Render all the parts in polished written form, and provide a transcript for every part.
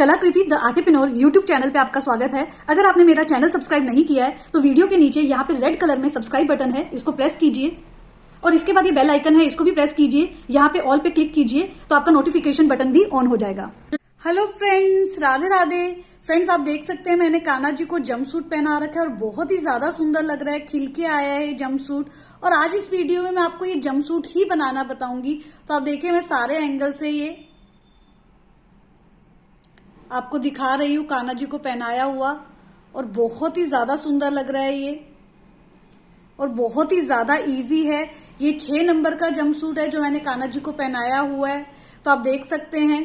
कलाकृति the आर्टिप्रेन्योर YouTube channel पे आपका स्वागत है। अगर आपने मेरा चैनल सब्सक्राइब नहीं किया है तो वीडियो के नीचे यहाँ पे रेड कलर में सब्सक्राइब बटन है, इसको प्रेस कीजिए और इसके बाद ये बेल आइकन है, इसको भी प्रेस कीजिए। यहाँ पे ऑल पे क्लिक कीजिए तो आपका नोटिफिकेशन बटन भी ऑन हो जाएगा। Hello friends, Radhe Radhe. Friends, आप देख सकते हैं मैंने कान्हा जी को जंपसूट पहना रखा है और बहुत ही ज्यादा सुंदर लग रहा है, खिल के आया है ये जंपसूट। और आज इस वीडियो में मैं आपको ये जंपसूट ही बनाना बताऊंगी। तो आप देखिए मैं सारे एंगल से ये आपको दिखा रही हूँ कान्हा जी को पहनाया हुआ, और बहुत ही ज्यादा सुंदर लग रहा है ये, और बहुत ही ज्यादा इजी है। ये 6 नंबर का जंपसूट है जो मैंने कान्हा जी को पहनाया हुआ है, तो आप देख सकते हैं।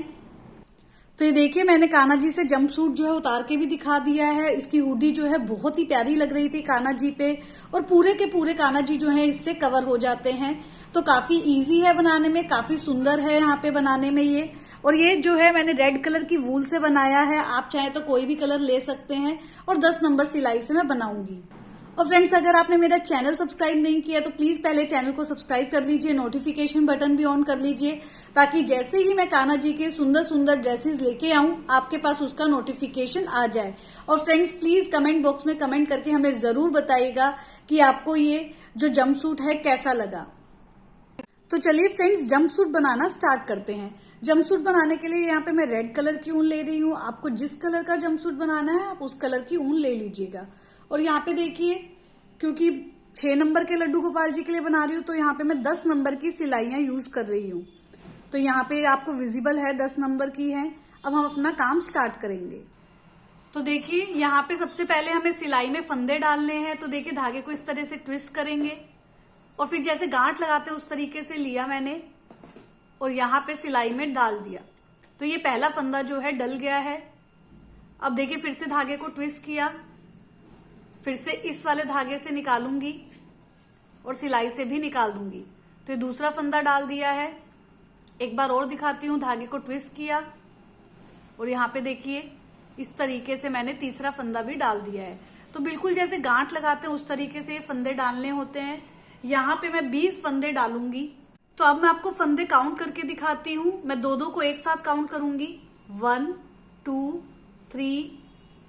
तो ये देखिए मैंने कान्हा जी से जंपसूट जो है उतार के भी दिखा दिया है। इसकी हुडी जो है बहुत ही प्यारी लग रही थी कान्हा जी पे, और पूरे के पूरे कान्हा जी जो है इससे कवर हो जाते हैं। तो काफी इजी है बनाने में, काफी सुंदर है यहाँ पे बनाने में ये। और ये जो है मैंने रेड कलर की वूल से बनाया है, आप चाहे तो कोई भी कलर ले सकते हैं, और 10 नंबर सिलाई से मैं बनाऊंगी। और फ्रेंड्स, अगर आपने मेरा चैनल सब्सक्राइब नहीं किया तो प्लीज पहले चैनल को सब्सक्राइब कर लीजिए, नोटिफिकेशन बटन भी ऑन कर लीजिए, ताकि जैसे ही मैं कान्हा जी के सुंदर सुंदर ड्रेसेस लेके आऊं आपके पास उसका नोटिफिकेशन आ जाए। और फ्रेंड्स, प्लीज कमेंट बॉक्स में कमेंट करके हमें जरूर बताइएगा कि आपको ये जो जंपसूट है कैसा लगा। तो चलिए फ्रेंड्स, जंपसूट बनाना स्टार्ट करते हैं। जंपसूट बनाने के लिए यहाँ पे मैं रेड कलर की ऊन ले रही हूँ। आपको जिस कलर का जंपसूट बनाना है आप उस कलर की ऊन ले लीजिएगा। और यहाँ पे देखिए, क्योंकि 6 नंबर के लड्डू गोपाल जी के लिए बना रही हूँ तो यहाँ पे मैं 10 नंबर की सिलाइयां यूज कर रही हूँ। तो यहाँ पे आपको विजिबल है 10 नंबर की है। अब हम अपना काम स्टार्ट करेंगे। तो देखिए यहाँ पे सबसे पहले हमें सिलाई में फंदे डालने हैं। तो देखिए धागे को इस तरह से ट्विस्ट करेंगे और फिर जैसे गांठ लगाते हैं उस तरीके से लिया मैंने, और यहाँ पे सिलाई में डाल दिया। तो ये पहला फंदा जो है डल गया है। अब देखिए फिर से धागे को ट्विस्ट किया, फिर से इस वाले धागे से निकालूंगी और सिलाई से भी निकाल दूंगी। तो ये दूसरा फंदा डाल दिया है। एक बार और दिखाती हूँ, धागे को ट्विस्ट किया और यहाँ पे देखिए इस तरीके से मैंने तीसरा फंदा भी डाल दिया है। तो बिल्कुल जैसे गांठ लगाते हैं उस तरीके से फंदे डालने होते हैं। यहाँ पे मैं 20 फंदे डालूंगी। तो अब मैं आपको फंदे काउंट करके दिखाती हूँ। मैं दो को एक साथ काउंट करूंगी। 1 2 3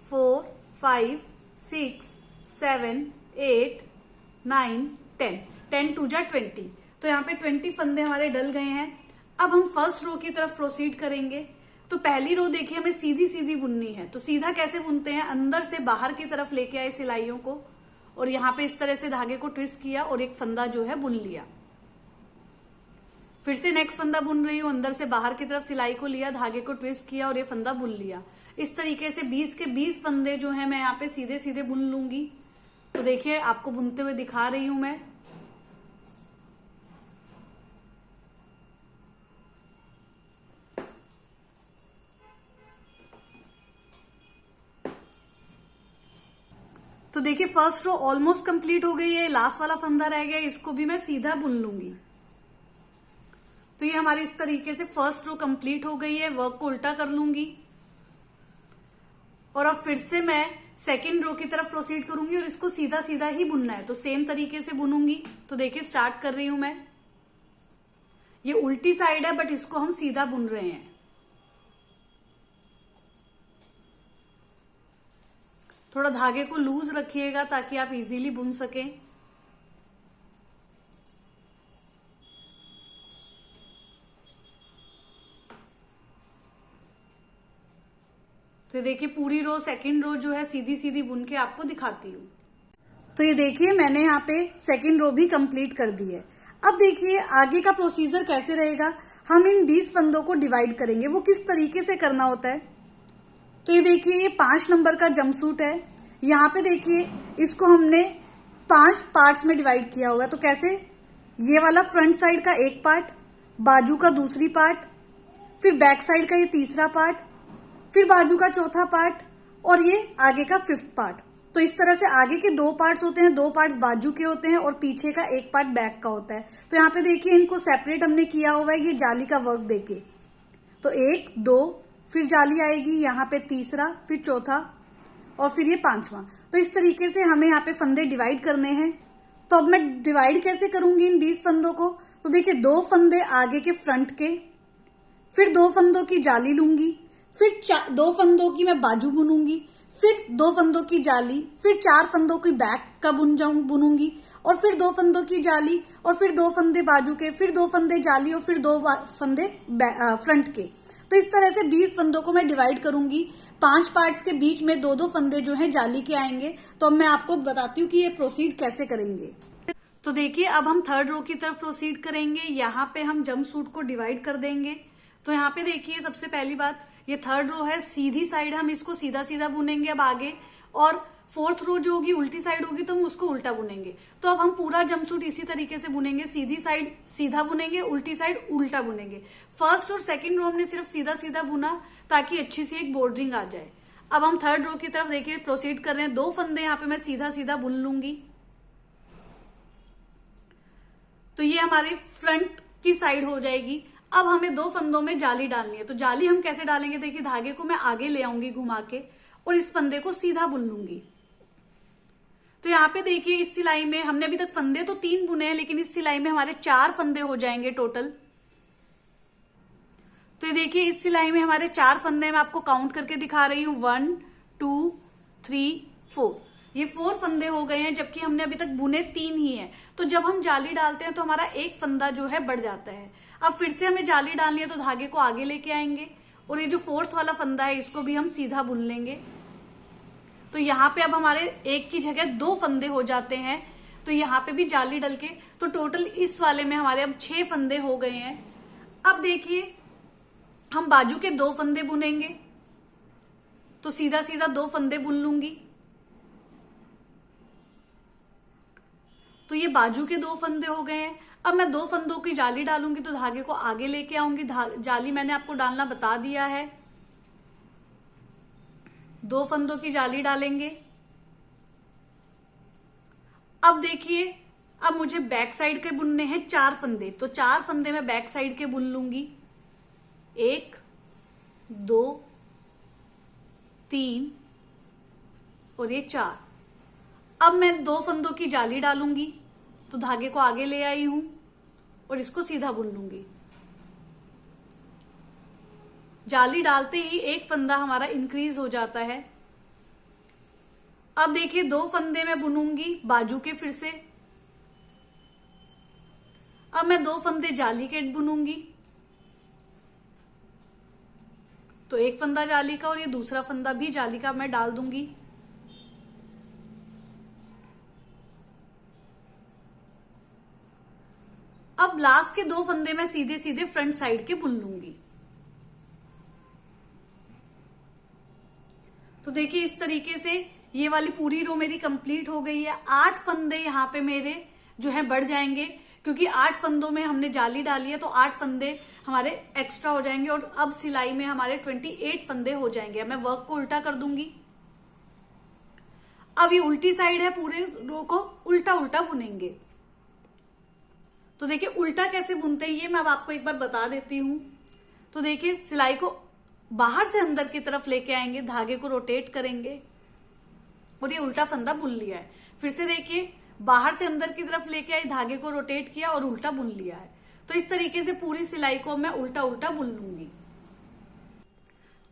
4 5 6 7 8 9 10 10 2 जा 20। तो यहाँ पे 20 फंदे हमारे डल गए हैं। अब हम फर्स्ट रो की तरफ प्रोसीड करेंगे। तो पहली रो देखिए हमें सीधी सीधी बुननी है। तो सीधा कैसे बुनते हैं, अंदर से बाहर की तरफ लेके आए सिलाइयों को, और यहाँ पे इस तरह से धागे को ट्विस्ट किया और एक फंदा जो है बुन लिया। फिर से नेक्स्ट फंदा बुन रही हूँ, अंदर से बाहर की तरफ सिलाई को लिया, धागे को ट्विस्ट किया और ये फंदा बुन लिया। इस तरीके से 20 के 20 फंदे जो है मैं यहाँ पे सीधे सीधे बुन लूंगी। तो देखिए आपको बुनते हुए दिखा रही हूं मैं। तो देखिए फर्स्ट रो ऑलमोस्ट कंप्लीट हो गई है। लास्ट वाला फंदा रह गया, इसको भी मैं सीधा बुन लूंगी। तो ये हमारी इस तरीके से फर्स्ट रो कंप्लीट हो गई है। वर्क को उल्टा कर लूंगी और अब फिर से मैं सेकेंड रो की तरफ प्रोसीड करूंगी और इसको सीधा सीधा ही बुनना है। तो सेम तरीके से बुनूंगी। तो देखिए स्टार्ट कर रही हूं मैं। ये उल्टी साइड है बट इसको हम सीधा बुन रहे हैं। थोड़ा धागे को लूज रखिएगा ताकि आप इजीली बुन सकें। तो देखिए पूरी रो सेकंड रो जो है सीधी सीधी बुन के आपको दिखाती हूँ। तो ये देखिए मैंने यहाँ पे सेकंड रो भी कंप्लीट कर दी है। अब देखिए आगे का प्रोसीजर कैसे रहेगा। हम इन 20 फंदों को डिवाइड करेंगे, वो किस तरीके से करना होता है। तो ये देखिए ये 5 नंबर का जंपसूट है। यहाँ पे देखिए इसको हमने 5 पार्ट्स में डिवाइड किया हुआ है। तो कैसे, ये वाला फ्रंट साइड का एक पार्ट, बाजू का दूसरी पार्ट, फिर बैक साइड का ये तीसरा पार्ट, फिर बाजू का चौथा पार्ट, और ये आगे का 5th पार्ट। तो इस तरह से आगे के 2 पार्ट्स होते हैं, 2 पार्ट्स बाजू के होते हैं और पीछे का एक पार्ट बैक का होता है। तो यहाँ पे देखिए इनको सेपरेट हमने किया हुआ है ये जाली का वर्क देके। तो 1 2 फिर जाली आएगी, यहाँ पे तीसरा, फिर चौथा और फिर ये 5वां। तो इस तरीके से हमें यहाँ पे फंदे डिवाइड करने हैं। तो अब मैं डिवाइड कैसे करूंगी इन 20 फंदों को। तो देखिए 2 फंदे आगे के फ्रंट के, फिर 2 फंदों की जाली लूंगी, फिर 2 फंदों की मैं बाजू बुनूंगी, फिर 2 फंदों की जाली, फिर 4 फंदों की बैक का बुनूंगी, और फिर 2 फंदों की जाली, और फिर 2 फंदे बाजू के, फिर 2 फंदे जाली, और फिर 2 फंदे फ्रंट के। तो इस तरह से 20 फंदों को मैं डिवाइड करूंगी। 5 पार्ट्स के बीच में 2-2 फंदे जो हैं जाली के आएंगे। तो अब मैं आपको बताती हूँ कि ये प्रोसीड कैसे करेंगे। तो देखिए, अब हम थर्ड रो की तरफ प्रोसीड करेंगे। यहाँ पे हम जंप सूट को डिवाइड कर देंगे। तो यहाँ पे देखिए, सबसे पहली बात, ये थर्ड रो है, सीधी साइड हम इसको सीधा सीधा बुनेंगे अब आगे, और फोर्थ रो जो होगी उल्टी साइड होगी तो हम उसको उल्टा बुनेंगे। तो अब हम पूरा जंपसूट इसी तरीके से बुनेंगे, सीधी साइड सीधा बुनेंगे, उल्टी साइड उल्टा बुनेंगे। फर्स्ट और सेकंड रो हमने सिर्फ सीधा सीधा बुना ताकि अच्छी सी एक बॉर्डरिंग आ जाए। अब हम थर्ड रो की तरफ देखिए प्रोसीड कर रहे हैं। 2 फंदे यहाँ पे मैं सीधा सीधा बुन लूंगी। तो ये हमारी फ्रंट की साइड हो जाएगी। अब हमें 2 फंदों में जाली डालनी है। तो जाली हम कैसे डालेंगे, देखिए धागे को मैं आगे ले आऊंगी घुमा के और इस फंदे को सीधा बुन लूंगी। तो यहाँ पे देखिए, इस सिलाई में हमने अभी तक फंदे तो 3 बुने हैं, लेकिन इस सिलाई में हमारे 4 फंदे हो जाएंगे टोटल। तो ये देखिए, इस सिलाई में हमारे 4 फंदे, मैं आपको काउंट करके दिखा रही हूं, 1 2 3 4। ये 4 फंदे हो गए हैं, जबकि हमने अभी तक बुने 3 ही हैं। तो जब हम जाली डालते हैं तो हमारा एक फंदा जो है बढ़ जाता है। अब फिर से हमें जाली डालनी है, तो धागे को आगे लेके आएंगे और ये जो 4th वाला फंदा है इसको भी हम सीधा बुन लेंगे। तो यहाँ पे अब हमारे एक की जगह 2 फंदे हो जाते हैं। तो यहाँ पे भी जाली डल के, तो टोटल इस वाले में हमारे अब 6 फंदे हो गए हैं। अब देखिए, हम बाजू के 2 फंदे बुनेंगे। तो सीधा सीधा 2 फंदे बुन लूंगी। तो ये बाजू के 2 फंदे हो गए हैं। अब मैं 2 फंदों की जाली डालूंगी, तो धागे को आगे लेके आऊंगी। जाली मैंने आपको डालना बता दिया है। 2 फंदों की जाली डालेंगे। अब देखिए, अब मुझे बैक साइड के बुनने हैं 4 फंदे। तो 4 फंदे मैं बैक साइड के बुन लूंगी। 1 2 3 और ये 4। अब मैं 2 फंदों की जाली डालूंगी। तो धागे को आगे ले आई हूं और इसको सीधा बुन लूंगी। जाली डालते ही एक फंदा हमारा इंक्रीज हो जाता है। अब देखिए, 2 फंदे मैं बुनूंगी बाजू के फिर से। अब मैं 2 फंदे जाली के बुनूंगी। तो एक फंदा जाली का और ये दूसरा फंदा भी जाली का मैं डाल दूंगी। अब लास्ट के 2 फंदे मैं सीधे सीधे फ्रंट साइड के बुन लूंगी। तो देखिए, इस तरीके से ये वाली पूरी रो मेरी कंप्लीट हो गई है। 8 फंदे यहाँ पे मेरे जो है बढ़ जाएंगे, क्योंकि 8 फंदों में हमने जाली डाली है। तो 8 फंदे हमारे एक्स्ट्रा हो जाएंगे और अब सिलाई में हमारे 28 फंदे हो जाएंगे। मैं वर्क को उल्टा कर दूंगी। अब ये उल्टी साइड है, पूरे रो को उल्टा उल्टा बुनेंगे। तो देखिए, उल्टा कैसे बुनते हैं ये मैं अब आपको एक बार बता देती हूं। तो देखिए, सिलाई को बाहर से अंदर की तरफ लेके आएंगे, धागे को रोटेट करेंगे और ये उल्टा फंदा बुन लिया है। फिर से देखिए, बाहर से अंदर की तरफ लेके आई, धागे को रोटेट किया और उल्टा बुन लिया है। तो इस तरीके से पूरी सिलाई को मैं उल्टा उल्टा बुन लूंगी।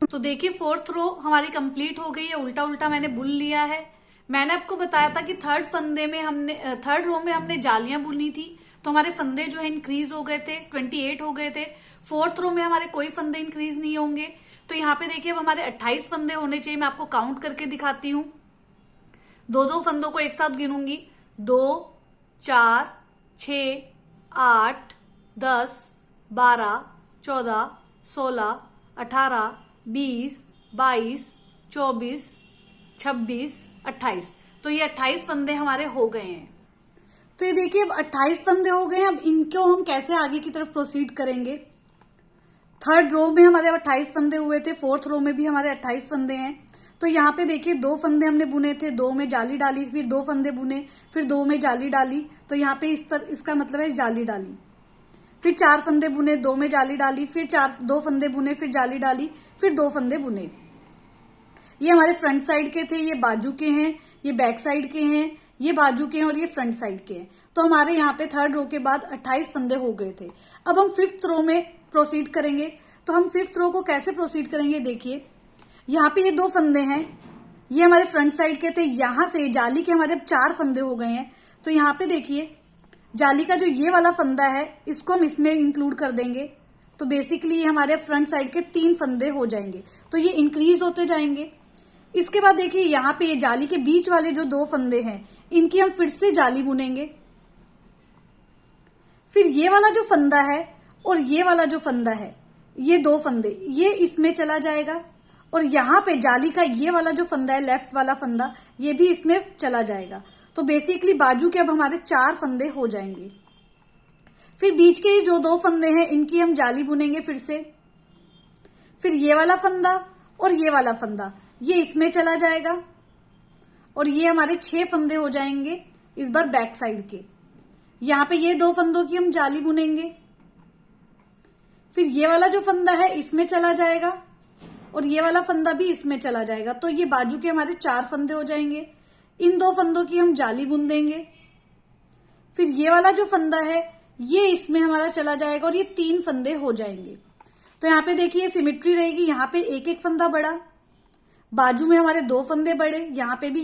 तो देखिए, 4th रो हमारी कंप्लीट हो गई है। उल्टा उल्टा मैंने बुन लिया है। मैंने आपको बताया था कि थर्ड रो में हमने जालियां बुनी थी, तो हमारे फंदे जो है इंक्रीज हो गए थे, 28 हो गए थे। 4th रो में हमारे कोई फंदे इंक्रीज नहीं होंगे। तो यहाँ पे देखिए, अब हमारे 28 फंदे होने चाहिए। मैं आपको काउंट करके दिखाती हूँ। 2-2 फंदों को एक साथ गिनूंगी। 2 4 6 8 10 12 14 16 18 20 22 24 26 28। तो ये 28 फंदे हमारे हो गए हैं। तो ये देखिए, अब 28 फंदे हो गए हैं। अब इनको हम कैसे आगे की तरफ प्रोसीड करेंगे। थर्ड रो में हमारे 28 फंदे हुए थे, 4th रो में भी हमारे 28 फंदे हैं। तो यहाँ पे देखिए, 2 फंदे हमने बुने थे, 2 में जाली डाली, फिर 2 फंदे बुने, फिर 2 में जाली डाली। तो यहाँ पे इसका मतलब है जाली डाली। फिर 4 फंदे बुने, 2 में जाली डाली, फिर 2 फंदे बुने, फिर जाली डाली, फिर 2 फंदे बुने। ये हमारे फ्रंट साइड के थे, ये बाजू के हैं, ये बैक साइड के हैं, ये बाजू के हैं और ये फ्रंट साइड के हैं। तो हमारे यहाँ पे थर्ड रो के बाद 28 फंदे हो गए थे। अब हम 5th रो में प्रोसीड करेंगे। तो हम 5th रो को कैसे प्रोसीड करेंगे, देखिए यहाँ पे ये 2 फंदे हैं, ये हमारे फ्रंट साइड के थे, यहां से जाली के हमारे अब 4 फंदे हो गए हैं। तो यहाँ पे देखिए जाली का जो ये वाला फंदा है इसको हम इसमें इंक्लूड कर देंगे, तो बेसिकली हमारे फ्रंट साइड के 3 फंदे हो जाएंगे। तो ये इंक्रीज होते जाएंगे। इसके बाद देखिए यहाँ पे ये जाली के बीच वाले जो 2 फंदे हैं इनकी हम फिर से जाली बुनेंगे। फिर ये वाला जो फंदा है और ये वाला जो फंदा है, ये 2 फंदे ये इसमें चला जाएगा, और यहाँ पे जाली का ये वाला जो फंदा है लेफ्ट वाला फंदा ये भी इसमें चला जाएगा। तो बेसिकली बाजू के अब हमारे 4 फंदे हो जाएंगे। फिर बीच के जो 2 फंदे हैं इनकी हम जाली बुनेंगे फिर से। फिर ये वाला फंदा और ये वाला फंदा ये इसमें चला जाएगा, और ये हमारे 6 फंदे हो जाएंगे इस बार बैक साइड के। यहाँ पे ये 2 फंदों की हम जाली बुनेंगे। फिर ये वाला जो फंदा है इसमें चला जाएगा, और ये वाला फंदा भी इसमें चला जाएगा। तो ये बाजू के हमारे 4 फंदे हो जाएंगे। इन 2 फंदों की हम जाली बुन देंगे। फिर ये वाला जो फंदा है ये इसमें हमारा चला जाएगा, और ये 3 फंदे हो जाएंगे। तो यहाँ पे देखिए सिमिट्री रहेगी, यहाँ पे एक फंदा बड़ा, बाजू में हमारे 2 फंदे बड़े, यहाँ पे भी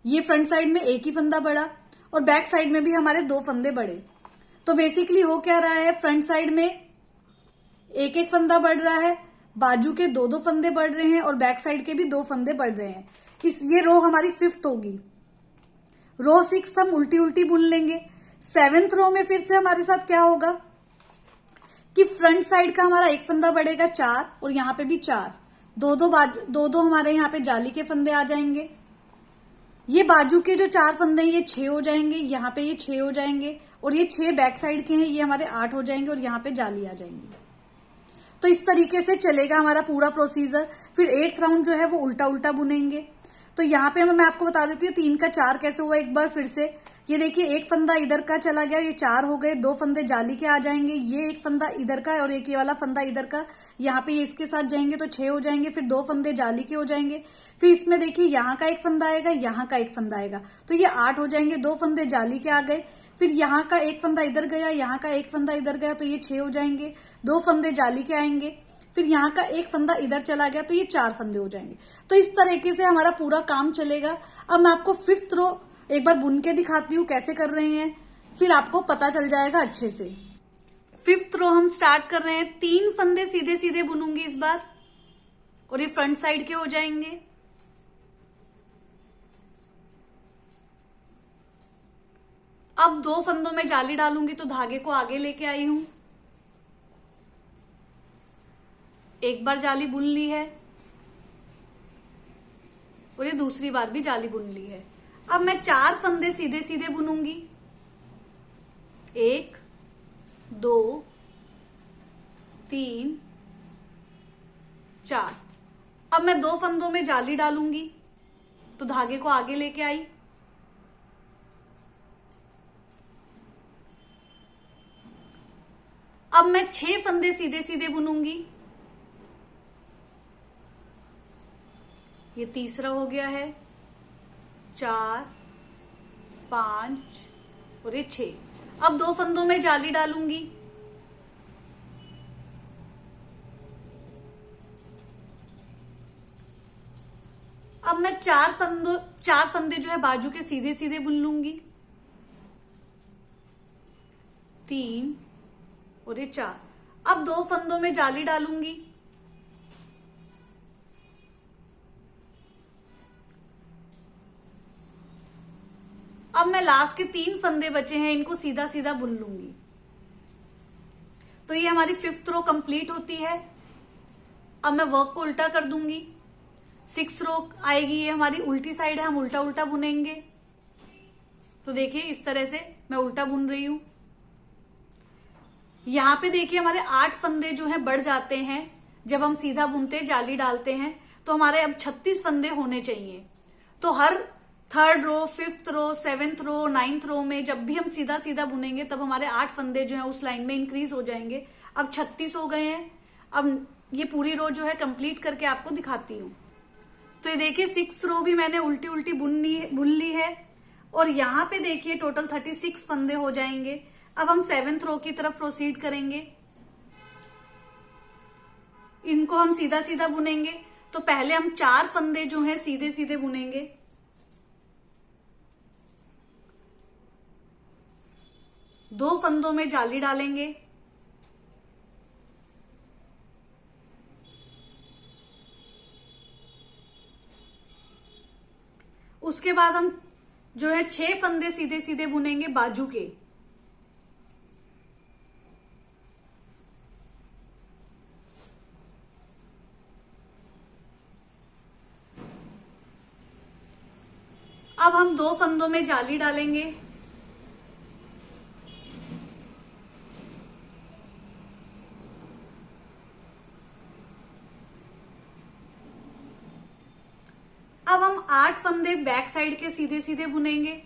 ये फ्रंट साइड में एक ही फंदा बड़ा, और बैक साइड में भी हमारे 2 फंदे बड़े। तो बेसिकली हो क्या रहा है, फ्रंट साइड में एक फंदा बढ़ रहा है, बाजू के 2 फंदे बढ़ रहे हैं, और बैक साइड के भी 2 फंदे बढ़ रहे हैं। ये रो हमारी 5th होगी। रो 6 हम उल्टी उल्टी बुन लेंगे। 7th रो में फिर से हमारे साथ क्या होगा कि फ्रंट साइड का हमारा एक फंदा बढ़ेगा 4, और यहाँ पे भी 4, दो हमारे यहाँ पे जाली के फंदे आ जाएंगे। ये बाजू के जो 4 फंदे हैं ये 6 हो जाएंगे, यहाँ पे ये 6 हो जाएंगे, और ये 6 बैक साइड के हैं ये हमारे 8 हो जाएंगे, और यहाँ पे जाली आ जाएंगी। तो इस तरीके से चलेगा हमारा पूरा प्रोसीजर। फिर 8th राउंड जो है वो उल्टा उल्टा बुनेंगे। तो यहाँ पे मैं आपको बता देती हूँ 3 का 4 कैसे हुआ। एक बार फिर से ये देखिए, एक फंदा इधर का चला गया, ये 4 हो गए, 2 फंदे जाली के आ जाएंगे, ये एक फंदा इधर का और एक ये वाला फंदा इधर का, यहाँ पे ये इसके साथ जाएंगे तो 6 हो जाएंगे। फिर 2 फंदे जाली के हो जाएंगे। फिर इसमें देखिए यहाँ का एक फंदा आएगा, यहाँ का एक फंदा आएगा, तो ये 8 हो जाएंगे। 2 फंदे जाली के आ गए। फिर यहाँ का एक फंदा इधर गया, यहाँ का एक फंदा इधर गया, तो ये 6 हो जाएंगे। 2 फंदे जाली के आएंगे। फिर यहाँ का एक फंदा इधर चला गया, तो ये 4 फंदे हो जाएंगे। तो इस तरीके से हमारा पूरा काम चलेगा। अब मैं आपको 5th रो एक बार बुन के दिखाती हूँ कैसे कर रहे हैं, फिर आपको पता चल जाएगा अच्छे से। 5th रो हम स्टार्ट कर रहे हैं। 3 फंदे सीधे सीधे बुनूंगी इस बार, और ये फ्रंट साइड के हो जाएंगे। अब 2 फंदों में जाली डालूंगी, तो धागे को आगे लेके आई हूं। एक बार जाली बुन ली है, और ये दूसरी बार भी जाली बुन ली है। अब मैं 4 फंदे सीधे सीधे बुनूंगी। 1 2 3 4। अब मैं 2 फंदों में जाली डालूंगी, तो धागे को आगे लेके आई। अब मैं 6 फंदे सीधे सीधे बुनूंगी। ये तीसरा हो गया है। 4 5 और ये 6। अब 2 फंदों में जाली डालूंगी। अब मैं 4 फंदे जो है बाजू के सीधे सीधे बुन लूंगी। 3 और ये 4। अब 2 फंदों में जाली डालूंगी। अब मैं लास्ट के 3 फंदे बचे हैं, इनको सीधा सीधा बुन लूंगी। तो ये हमारी 5th रो कंप्लीट होती है। अब मैं वर्क को उल्टा कर दूंगी। 6th रो आएगी, ये हमारी उल्टी साइड है, हम उल्टा उल्टा बुनेंगे। तो देखिए इस तरह से मैं उल्टा बुन रही हूं। यहां पे देखिए हमारे 8 फंदे जो हैं बढ़ जाते हैं जब हम सीधा बुनते जाली डालते हैं। तो हमारे अब 36 फंदे होने चाहिए। तो हर 3rd रो, 5th रो, 7th रो, 9th रो में जब भी हम सीधा सीधा बुनेंगे तब हमारे 8 फंदे जो हैं उस लाइन में इंक्रीज हो जाएंगे। अब 36 हो गए हैं। अब ये पूरी रो जो है कंप्लीट करके आपको दिखाती हूँ। तो ये देखिए 6th रो भी मैंने उल्टी उल्टी बुन ली है, और यहाँ पे देखिए टोटल 36 फंदे हो जाएंगे। अब हम 7th रो की तरफ प्रोसीड करेंगे। इनको हम सीधा सीधा बुनेंगे। तो पहले हम 4 फंदे जो हैं सीधे सीधे बुनेंगे। दो फंदों में जाली डालेंगे। उसके बाद हम जो है 6 फंदे सीधे सीधे बुनेंगे बाजू के। अब हम 2 फंदों में जाली डालेंगे। अब हम 8 फंदे बैक साइड के सीधे सीधे बुनेंगे।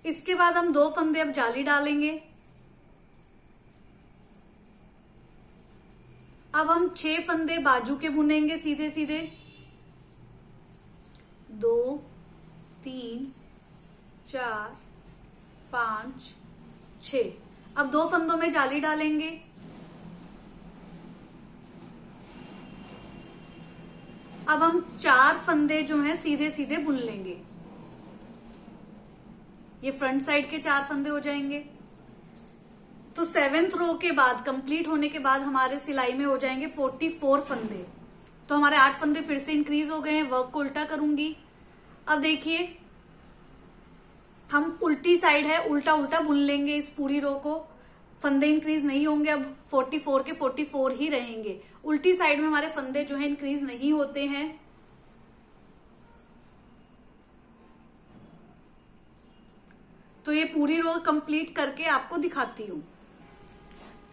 इसके बाद हम 2 फंदे अब जाली डालेंगे। अब हम 6 फंदे बाजू के बुनेंगे सीधे सीधे। 2 3 4 5 6। अब 2 फंदों में जाली डालेंगे। अब हम 4 फंदे जो हैं सीधे सीधे बुन लेंगे। ये फ्रंट साइड के 4 फंदे हो जाएंगे। तो 7th रो के बाद कंप्लीट होने के बाद हमारे सिलाई में हो जाएंगे 44 फंदे। तो हमारे 8 फंदे फिर से इंक्रीज हो गए हैं। वर्क को उल्टा करूंगी। अब देखिए हम उल्टी साइड है, उल्टा उल्टा बुन लेंगे इस पूरी रो को। फंदे इंक्रीज नहीं होंगे, अब 44 के 44 ही रहेंगे। उल्टी साइड में हमारे फंदे जो है इंक्रीज नहीं होते हैं। तो ये पूरी रो कंप्लीट करके आपको दिखाती हूँ।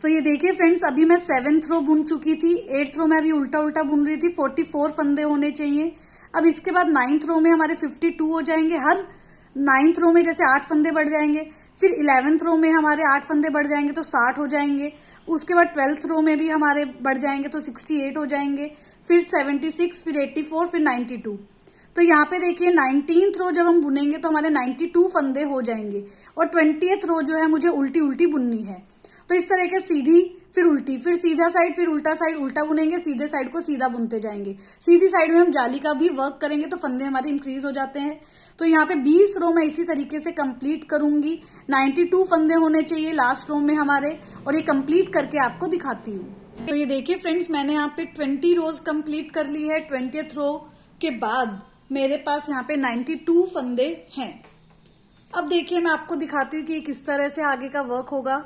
तो ये देखिए फ्रेंड्स, अभी मैं 7th रो बुन चुकी थी। 8th रो में अभी उल्टा उल्टा बुन रही थी। 44 फंदे होने चाहिए। अब इसके बाद 9th रो में हमारे 52 हो जाएंगे। हर 9th रो में जैसे 8 फंदे बढ़ जाएंगे। फिर 11th रो में हमारे 8 फंदे बढ़ जाएंगे तो 60 हो जाएंगे। उसके बाद 12th रो में भी हमारे बढ़ जाएंगे तो 68 हो जाएंगे। फिर 76, फिर 84, फिर 92। तो यहाँ पे देखिए 19th रो जब हम बुनेंगे तो हमारे 92 फंदे हो जाएंगे। और 20th रो जो है मुझे उल्टी उल्टी बुननी है। तो इस तरह के सीधी फिर उल्टी, फिर सीधा साइड, फिर उल्टा साइड, उल्टा बुनेंगे, सीधे साइड को सीधा बुनते जाएंगे। सीधी साइड में हम जाली का भी वर्क करेंगे तो फंदे हमारे इंक्रीज हो जाते हैं। तो यहाँ पे 20 रो मैं इसी तरीके से कंप्लीट करूंगी। 92 फंदे होने चाहिए लास्ट रो में हमारे, और ये कंप्लीट करके आपको दिखाती हूँ। तो ये देखिए फ्रेंड्स, मैंने यहाँ पे 20 रोज कंप्लीट कर ली है। 20th रो के बाद मेरे पास यहाँ पे 92 फंदे हैं। अब देखिए मैं आपको दिखाती हूँ कि किस तरह से आगे का वर्क होगा।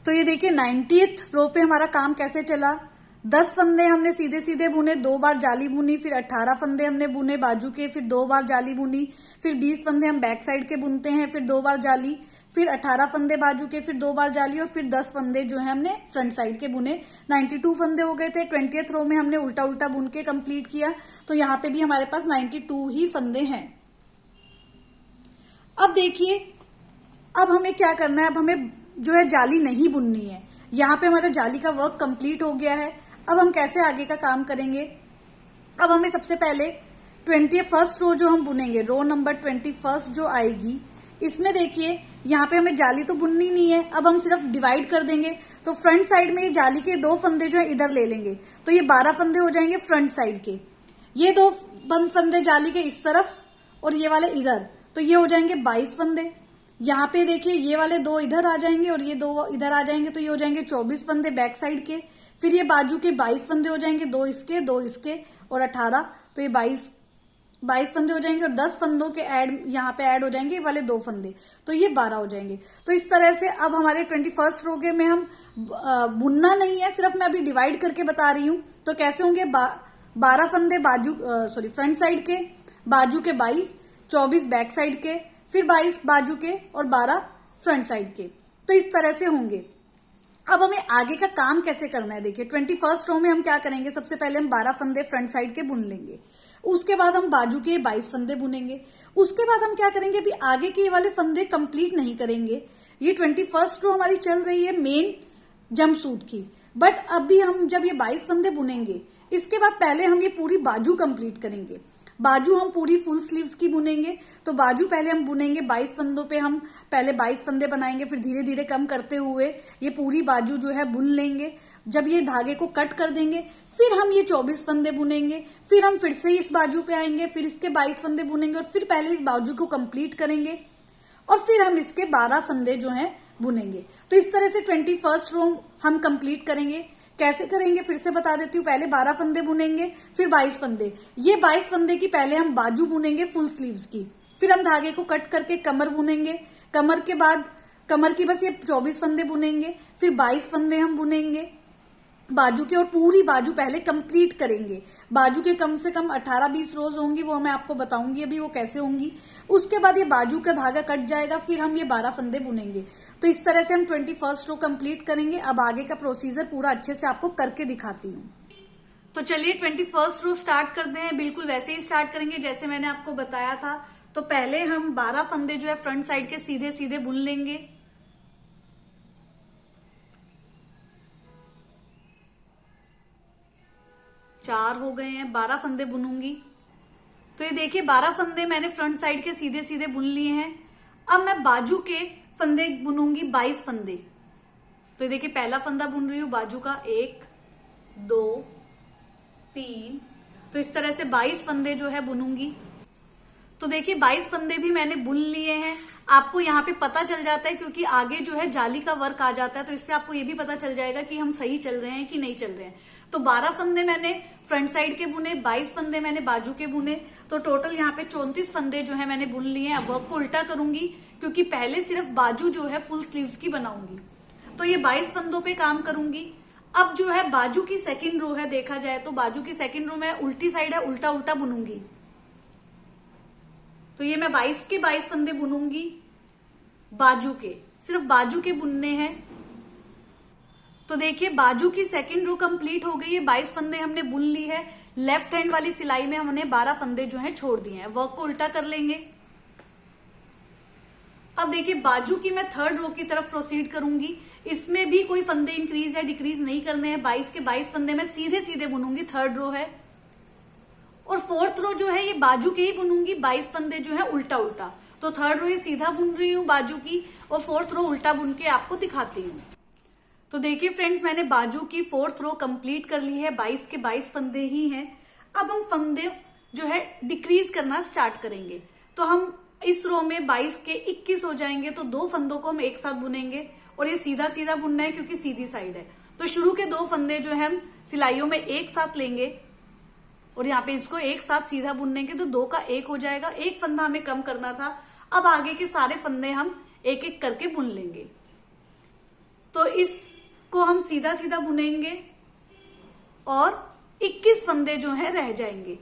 तो ये देखिए 90th रो पे हमारा काम कैसे चला। 10 फंदे हमने सीधे सीधे बुने, 2 बार जाली बुनी, फिर 18 फंदे हमने बुने बाजू के, फिर 2 बार जाली बुनी, फिर 20 फंदे हम बैक साइड के बुनते हैं, फिर 2 बार जाली, फिर 18 फंदे बाजू के, फिर 2 बार जाली, और फिर 10 फंदे जो है हमने फ्रंट साइड के बुने। 92 फंदे हो गए थे। 20th रो में हमने उल्टा उल्टा बुन के कंप्लीट किया। तो यहाँ पे भी हमारे पास 92 ही फंदे हैं। अब देखिए, अब हमें क्या करना है। अब हमें जो है जाली नहीं बुननी है। यहाँ पे हमारा जाली का वर्क कंप्लीट हो गया है। अब हम कैसे आगे का काम करेंगे। अब हमें सबसे पहले 21st रो जो हम बुनेंगे, रो नंबर 21 जो आएगी, इसमें देखिए यहाँ पे हमें जाली तो बुननी नहीं है। अब हम सिर्फ डिवाइड कर देंगे। तो फ्रंट साइड में जाली के 2 फंदे जो है इधर ले लेंगे। तो ये 12 फंदे हो जाएंगे फ्रंट साइड के। ये 2 फंदे जाली के इस तरफ और ये वाले इधर, तो ये हो जाएंगे 22 फंदे। यहाँ पे देखिए ये वाले 2 इधर आ जाएंगे और ये 2 इधर आ जाएंगे, तो ये हो जाएंगे 24 फंदे बैक साइड के। फिर ये बाजू के 22 फंदे हो जाएंगे, 2 इसके 2 इसके और 18, तो ये 22 फंदे हो जाएंगे। और 10 फंदों के यहाँ पे ऐड हो जाएंगे ये वाले 2 फंदे, तो ये 12 हो जाएंगे। तो इस तरह से अब हमारे 21st रो में हम बुनना नहीं है, सिर्फ मैं अभी डिवाइड करके बता रही हूँ। तो कैसे होंगे, 12 फंदे फ्रंट साइड के, बाजू के 22, 24 बैक साइड के, फिर 22 बाजू के और 12 फ्रंट साइड के। तो इस तरह से होंगे। अब हमें आगे का काम कैसे करना है, देखिए 21st रो में हम क्या करेंगे। सबसे पहले हम 12 फंदे फ्रंट साइड के बुन लेंगे। उसके बाद हम बाजू के 22 फंदे बुनेंगे। उसके बाद हम क्या करेंगे, अभी आगे के वाले फंदे कंप्लीट नहीं करेंगे। ये 21st रो हमारी चल रही है मेन जंपसूट की। बट अभी हम जब ये 22 फंदे बुनेंगे, इसके बाद पहले हम ये पूरी बाजू कंप्लीट करेंगे। बाजू हम पूरी फुल स्लीव्स की बुनेंगे। तो बाजू पहले हम बुनेंगे 22 फंदों पे, हम पहले 22 फंदे बनाएंगे, फिर धीरे धीरे कम करते हुए ये पूरी बाजू जो है बुन लेंगे। जब ये धागे को कट कर देंगे, फिर हम ये 24 फंदे बुनेंगे, फिर हम फिर से इस बाजू पे आएंगे, फिर इसके 22 फंदे बुनेंगे और फिर पहले इस बाजू को कंप्लीट करेंगे और फिर हम इसके 12 फंदे जो है बुनेंगे। तो इस तरह से 21st रो हम कंप्लीट करेंगे। कैसे करेंगे फिर से बता देती हूँ। पहले 12 फंदे बुनेंगे, फिर 22 फंदे। ये 22 फंदे की पहले हम बाजू बुनेंगे फुल स्लीव्स की, फिर हम धागे को कट करके कमर बुनेंगे। कमर के बाद कमर की बस ये 24 फंदे बुनेंगे, फिर 22 फंदे हम बुनेंगे बाजू के और पूरी बाजू पहले कंप्लीट करेंगे। बाजू के कम से कम 18-20 रोज होंगी, वो मैं आपको बताऊंगी अभी वो कैसे होंगी। उसके बाद ये बाजू का धागा कट जाएगा, फिर हम ये 12 फंदे बुनेंगे। तो इस तरह से हम 21st रो कंप्लीट करेंगे। अब आगे का प्रोसीजर पूरा अच्छे से आपको करके दिखाती हूँ। तो चलिए 21st रो स्टार्ट करते हैं। बिल्कुल वैसे ही स्टार्ट करेंगे जैसे मैंने आपको बताया था। तो पहले हम 12 फंदे जो है फ्रंट साइड के सीधे सीधे बुन लेंगे। चार हो गए हैं, 12 फंदे बुनूंगी। तो ये देखिए 12 फंदे मैंने फ्रंट साइड के सीधे सीधे बुन लिए हैं। अब मैं बाजू के फंदे बुनूंगी 22 फंदे। तो ये देखिए पहला फंदा बुन रही हूं बाजू का, 1 2 3। तो इस तरह से 22 फंदे जो है बुनूंगी। तो देखिए 22 फंदे भी मैंने बुन लिए हैं। आपको यहाँ पे पता चल जाता है क्योंकि आगे जो है जाली का वर्क आ जाता है, तो इससे आपको ये भी पता चल जाएगा कि हम सही चल रहे हैं कि नहीं चल रहे हैं। तो 12 फंदे मैंने फ्रंट साइड के बुने, 22 फंदे मैंने बाजू के बुने। तो टोटल यहाँ पे 34 फंदे जो है मैंने बुन लिए हैं। अब वर्क को उल्टा करूंगी क्योंकि पहले सिर्फ बाजू जो है फुल स्लीव्स की बनाऊंगी। तो ये 22 फंदों पे काम करूंगी। अब जो है बाजू की सेकेंड रो है, देखा जाए तो बाजू की सेकेंड रो में उल्टी साइड है, उल्टा उल्टा बुनूंगी। तो ये मैं 22 के 22 फंदे बुनूंगी बाजू के, सिर्फ बाजू के बुनने हैं। तो देखिए बाजू की सेकेंड रो कंप्लीट हो गई है, 22 फंदे हमने बुन ली है। लेफ्ट हैंड वाली सिलाई में हमने 12 फंदे जो हैं छोड़ दिए हैं। वर्क को उल्टा कर लेंगे। अब देखिए बाजू की मैं थर्ड रो की तरफ प्रोसीड करूंगी। इसमें भी कोई फंदे इंक्रीज या डिक्रीज नहीं करने हैं। 22 के 22 फंदे मैं सीधे सीधे बुनूंगी, थर्ड रो है। और फोर्थ रो जो है ये बाजू के ही बुनूंगी, 22 फंदे जो है उल्टा उल्टा। तो थर्ड रो ये सीधा बुन रही हूँ बाजू की और फोर्थ रो उल्टा बुन के आपको दिखाती हूँ। तो देखिए फ्रेंड्स मैंने बाजू की फोर्थ रो कंप्लीट कर ली है, 22 के 22 फंदे ही हैं। अब हम फंदे जो है डिक्रीज करना स्टार्ट करेंगे। तो हम इस रो में 22 के 21 हो जाएंगे, तो 2 फंदों को हम एक साथ बुनेंगे और ये सीधा सीधा बुनना है क्योंकि सीधी साइड है। तो शुरू के 2 फंदे जो है हम सिलाइयों में एक साथ लेंगे और यहाँ पे इसको एक साथ सीधा बुनेंगे तो 2 का 1 हो जाएगा। एक फंदा हमें कम करना था। अब आगे के सारे फंदे हम एक एक करके बुन लेंगे। तो इसको हम सीधा सीधा बुनेंगे और 21 फंदे जो है रह जाएंगे।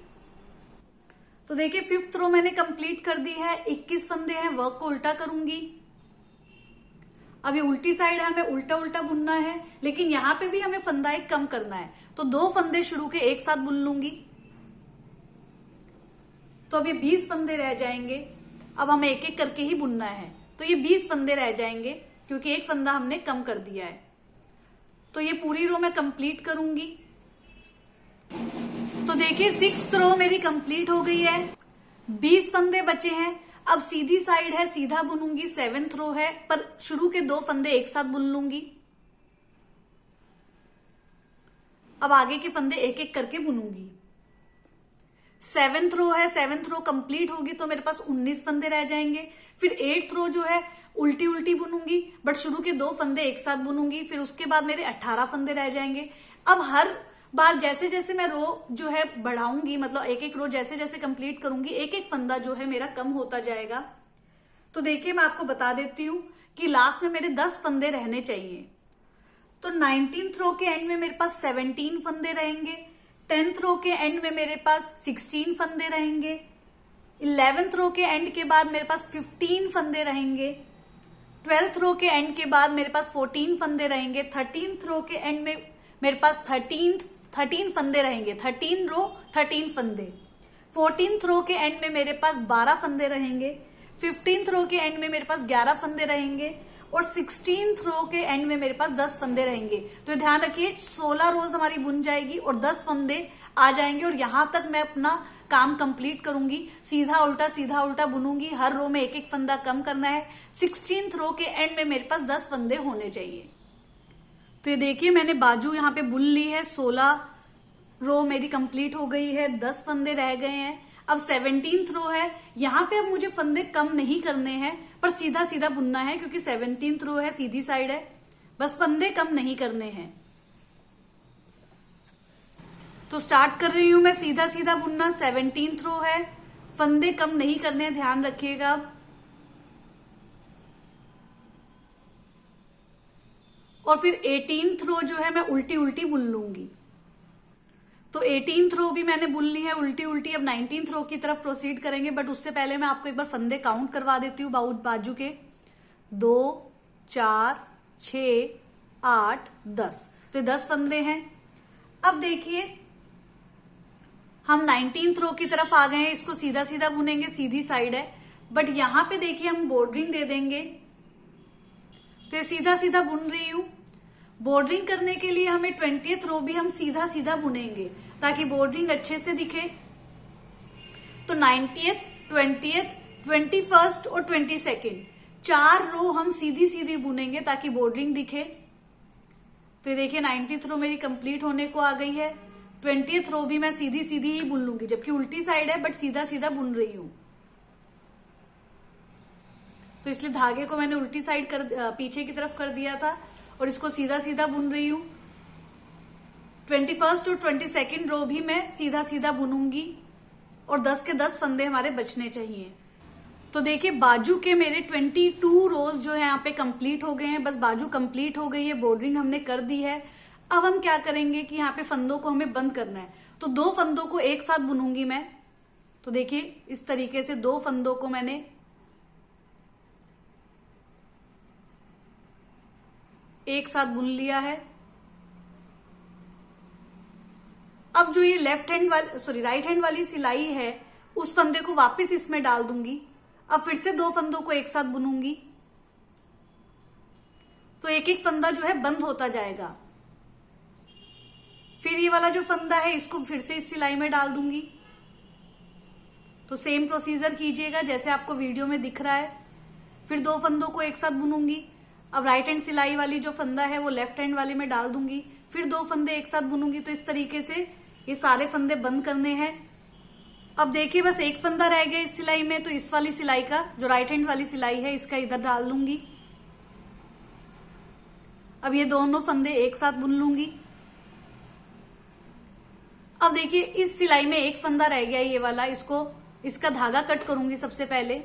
तो देखिए 5th रो मैंने कंप्लीट कर दी है, 21 फंदे हैं। वर्क को उल्टा करूंगी। अभी उल्टी साइड हमें उल्टा उल्टा बुनना है, लेकिन यहां पे भी हमें फंदा एक कम करना है। तो 2 फंदे शुरू के एक साथ बुन लूंगी। तो अभी 20 फंदे रह जाएंगे। अब हमें एक एक करके ही बुनना है। तो ये 20 फंदे रह जाएंगे क्योंकि एक फंदा हमने कम कर दिया है। तो ये पूरी रो मैं कंप्लीट करूंगी। तो देखिए 6th रो मेरी कंप्लीट हो गई है, 20 फंदे बचे हैं। अब सीधी साइड है, सीधा बुनूंगी। 7th रो है पर शुरू के 2 फंदे एक साथ बुन लूंगी। अब आगे के फंदे एक एक करके बुनूंगी। 7th रो है, 7th रो कंप्लीट होगी तो मेरे पास 19 फंदे रह जाएंगे। फिर 8th रो जो है उल्टी उल्टी बुनूंगी, बट शुरू के 2 फंदे एक साथ बुनूंगी। फिर उसके बाद मेरे 18 फंदे रह जाएंगे। अब हर बार जैसे जैसे मैं रो जो है बढ़ाऊंगी, मतलब एक एक रो जैसे जैसे कंप्लीट करूंगी, एक एक फंदा जो है मेरा कम होता जाएगा। तो देखिए मैं आपको बता देती हूँ कि लास्ट में मेरे 10 फंदे रहने चाहिए। तो 19th रो के एंड में मेरे पास 17 फंदे रहेंगे। 10th रो के एंड में मेरे पास 16 फंदे रहेंगे। 11th रो के एंड के बाद मेरे पास 15 फंदे रहेंगे। 12th रो के एंड के बाद मेरे पास 14 फंदे रहेंगे। 13th रो के एंड में मेरे पास 13 फंदे रहेंगे। 13 रो 13 फंदे। 14th रो के एंड में मेरे पास 12 फंदे रहेंगे। 15th रो के एंड में मेरे पास 11 फंदे रहेंगे और 16th रो के एंड में मेरे पास 10 फंदे रहेंगे। तो ध्यान रखिए 16 रोज हमारी बुन जाएगी और 10 फंदे आ जाएंगे और यहां तक मैं अपना काम कंप्लीट करूंगी। सीधा उल्टा बुनूंगी, हर रो में एक एक फंदा कम करना है। 16th रो के एंड में मेरे पास 10 फंदे होने चाहिए। तो ये देखिए मैंने बाजू यहाँ पे बुन ली है, 16 रो मेरी कंप्लीट हो गई है, 10 फंदे रह गए हैं। अब 17th रो है, यहाँ पे अब मुझे फंदे कम नहीं करने हैं पर सीधा सीधा बुनना है क्योंकि 17th रो है, सीधी साइड है, बस फंदे कम नहीं करने हैं। तो स्टार्ट कर रही हूं मैं सीधा सीधा बुनना। 17th रो है, फंदे कम नहीं करने, ध्यान रखिएगा। और फिर 18th रो जो है मैं उल्टी उल्टी बुन लूंगी। तो 18th रो भी मैंने बुन ली है उल्टी उल्टी। अब 19th रो की तरफ प्रोसीड करेंगे, बट उससे पहले मैं आपको एक बार फंदे काउंट करवा देती हूँ बाजू के। 2 4 6 8 10, तो ये 10 फंदे हैं। अब देखिए हम 19th रो की तरफ आ गए हैं, इसको सीधा सीधा बुनेंगे, सीधी साइड है, बट यहां पे देखिए हम बॉर्डरिंग दे देंगे। तो ये सीधा सीधा बुन रही हूं। बॉर्डरिंग करने के लिए हमें 20th रो भी हम सीधा सीधा बुनेंगे ताकि बॉर्डरिंग अच्छे से दिखे। तो 90th 20th 21st और 22nd 4 रो हम सीधी सीधी बुनेंगे ताकि बॉर्डरिंग दिखे। तो ये देखिए 90th रो मेरी कंप्लीट होने को आ गई है। 20th रो भी मैं सीधी सीधी ही बुन लूंगी, जबकि उल्टी साइड है बट सीधा सीधा बुन रही हूं। तो इसलिए धागे को मैंने उल्टी साइड पीछे की तरफ कर दिया था और इसको सीधा सीधा बुन रही हूं। 21st और 22nd रो भी मैं सीधा सीधा बुनूंगी और 10 के 10 फंदे हमारे बचने चाहिए। तो देखिए बाजू के मेरे 22 रोज जो है यहाँ पे कंप्लीट हो गए हैं, बस बाजू कंप्लीट हो गई है, बॉर्डरिंग हमने कर दी है। अब हम क्या करेंगे कि यहाँ पे फंदों को हमें बंद करना है। तो 2 फंदों को एक साथ बुनूंगी मैं। तो देखिए इस तरीके से 2 फंदों को मैंने एक साथ बुन लिया है। अब जो ये राइट हैंड वाली सिलाई है उस फंदे को वापस इसमें डाल दूंगी। अब फिर से 2 फंदों को एक साथ बुनूंगी, तो एक एक फंदा जो है बंद होता जाएगा। फिर ये वाला जो फंदा है इसको फिर से इस सिलाई में डाल दूंगी। तो सेम प्रोसीजर कीजिएगा जैसे आपको वीडियो में दिख रहा है। फिर 2 फंदों को एक साथ बुनूंगी। अब राइट हैंड सिलाई वाली जो फंदा है वो लेफ्ट हैंड वाले में डाल दूंगी। फिर 2 फंदे एक साथ बुनूंगी। तो इस तरीके से ये सारे फंदे बंद करने हैं। अब देखिए बस एक फंदा रह गया इस सिलाई में, तो इस वाली सिलाई का जो राइट हैंड वाली सिलाई है इसका इधर डाल लूंगी। अब ये दोनों फंदे एक साथ बुन लूंगी। अब देखिए इस सिलाई में एक फंदा रह गया ये वाला, इसका धागा कट करूंगी सबसे पहले।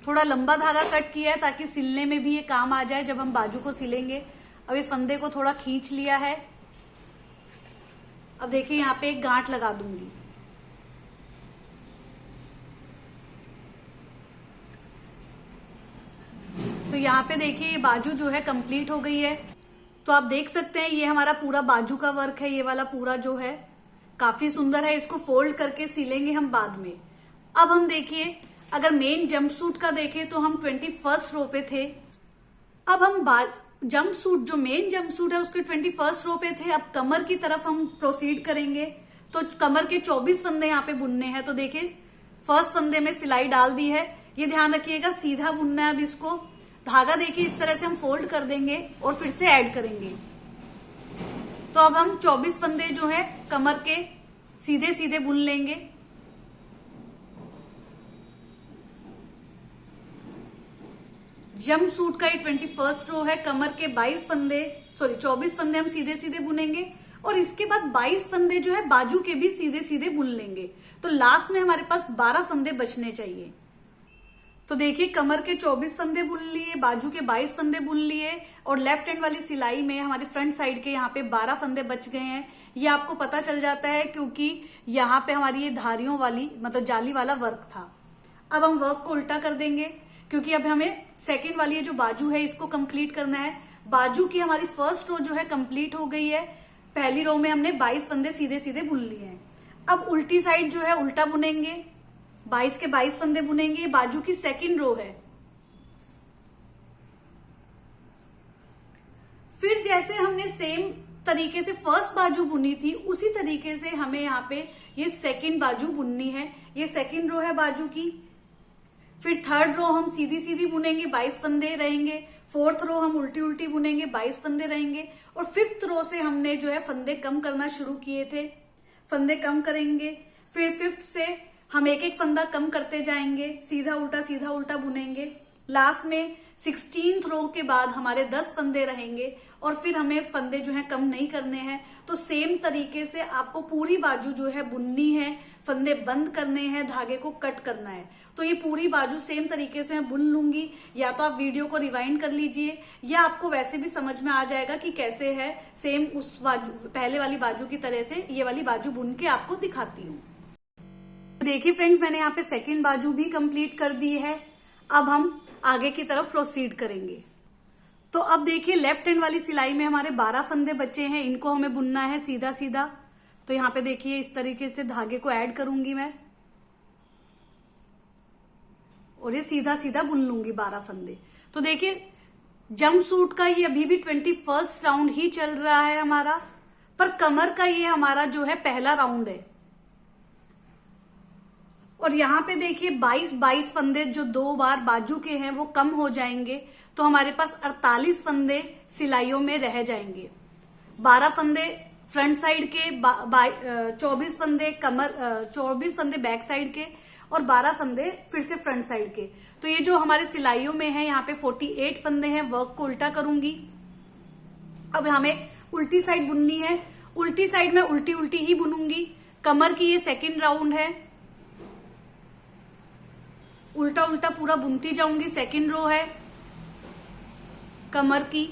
थोड़ा लंबा धागा कट किया है ताकि सिलने में भी ये काम आ जाए जब हम बाजू को सिलेंगे। अब ये फंदे को थोड़ा खींच लिया है। अब देखिए यहाँ पे एक गांठ लगा दूंगी। तो यहाँ पे देखिए ये बाजू जो है कंप्लीट हो गई है। तो आप देख सकते हैं ये हमारा पूरा बाजू का वर्क है। ये वाला पूरा जो है काफी सुंदर है। इसको फोल्ड करके सिलेंगे हम बाद में। अब हम देखिए अगर मेन जंपसूट का देखें तो हम 21st रो पे थे। अब हम जंपसूट जो मेन जंपसूट है उसके 21st रो पे थे। अब कमर की तरफ हम प्रोसीड करेंगे। तो कमर के 24 फंदे यहाँ पे बुनने हैं। तो देखिए फर्स्ट फंदे में सिलाई डाल दी है। ये ध्यान रखिएगा सीधा बुनना है। अब इसको धागा देखिए इस तरह से हम फोल्ड कर देंगे और फिर से ऐड करेंगे। तो अब हम 24 फंदे जो है कमर के सीधे सीधे बुन लेंगे। जंपसूट का ये 21st रो है। कमर के 24 फंदे हम सीधे सीधे बुनेंगे और इसके बाद 22 फंदे जो है बाजू के भी सीधे सीधे बुन लेंगे। तो लास्ट में हमारे पास 12 फंदे बचने चाहिए। तो देखिए कमर के 24 फंदे बुन लिए, बाजू के 22 फंदे बुन लिए और लेफ्ट हैंड वाली सिलाई में हमारे फ्रंट साइड के यहाँ पे 12 फंदे बच गए हैं। ये आपको पता चल जाता है क्योंकि यहाँ पे हमारी ये धारियों वाली मतलब जाली वाला वर्क था। अब हम वर्क को उल्टा कर देंगे क्योंकि अब हमें सेकंड वाली जो बाजू है इसको कंप्लीट करना है। बाजू की हमारी फर्स्ट रो जो है कंप्लीट हो गई है। पहली रो में हमने 22 फंदे सीधे सीधे बुन लिए हैं। अब उल्टी साइड जो है उल्टा बुनेंगे। 22 के 22 फंदे बुनेंगे। बाजू की सेकंड रो है। फिर जैसे हमने सेम तरीके से फर्स्ट बाजू बुनी थी, उसी तरीके से हमें यहाँ पे ये सेकंड बाजू बुननी है। ये सेकंड रो है बाजू की। फिर थर्ड रो हम सीधी सीधी बुनेंगे, 22 फंदे रहेंगे। फोर्थ रो हम उल्टी उल्टी बुनेंगे, 22 फंदे रहेंगे। और फिफ्थ रो से हमने जो है फंदे कम करना शुरू किए थे, फंदे कम करेंगे। फिर फिफ्थ से हम एक एक फंदा कम करते जाएंगे, सीधा उल्टा बुनेंगे। लास्ट में 16th रो के बाद हमारे 10 फंदे रहेंगे और फिर हमें फंदे जो है कम नहीं करने हैं। तो सेम तरीके से आपको पूरी बाजू जो है बुननी है, फंदे बंद करने हैं, धागे को कट करना है। तो ये पूरी बाजू सेम तरीके से मैं बुन लूंगी। या तो आप वीडियो को रिवाइंड कर लीजिए, या आपको वैसे भी समझ में आ जाएगा कि कैसे है। सेम उस बाजू, पहले वाली बाजू की तरह से ये वाली बाजू बुन के आपको दिखाती हूँ। देखिए फ्रेंड्स, मैंने यहाँ पे सेकेंड बाजू भी कंप्लीट कर दी है। अब हम आगे की तरफ प्रोसीड करेंगे। तो अब देखिए, लेफ्ट हैंड वाली सिलाई में हमारे 12 फंदे बचे हैं। इनको हमें बुनना है सीधा सीधा। तो यहाँ पे देखिए, इस तरीके से धागे को ऐड करूंगी मैं और ये सीधा सीधा बुन लूंगी 12 फंदे। तो देखिए, जंप सूट का ये अभी भी 21st राउंड ही चल रहा है हमारा, पर कमर का ये हमारा जो है पहला राउंड है। और यहाँ पे देखिए 22 फंदे जो 2 बार बाजू के हैं वो कम हो जाएंगे। तो हमारे पास 48 फंदे सिलाइयों में रह जाएंगे। 12 फंदे फ्रंट साइड के, 24 फंदे कमर, 24 फंदे बैक साइड के और 12 फंदे फिर से फ्रंट साइड के। तो ये जो हमारे सिलाइयों में है, यहाँ पे 48 फंदे हैं। वर्क को उल्टा करूंगी। अब हमें उल्टी साइड बुननी है। उल्टी साइड में उल्टी उल्टी ही बुनूंगी। कमर की ये सेकेंड राउंड है। उल्टा उल्टा पूरा बुनती जाऊंगी। सेकेंड रो है कमर की।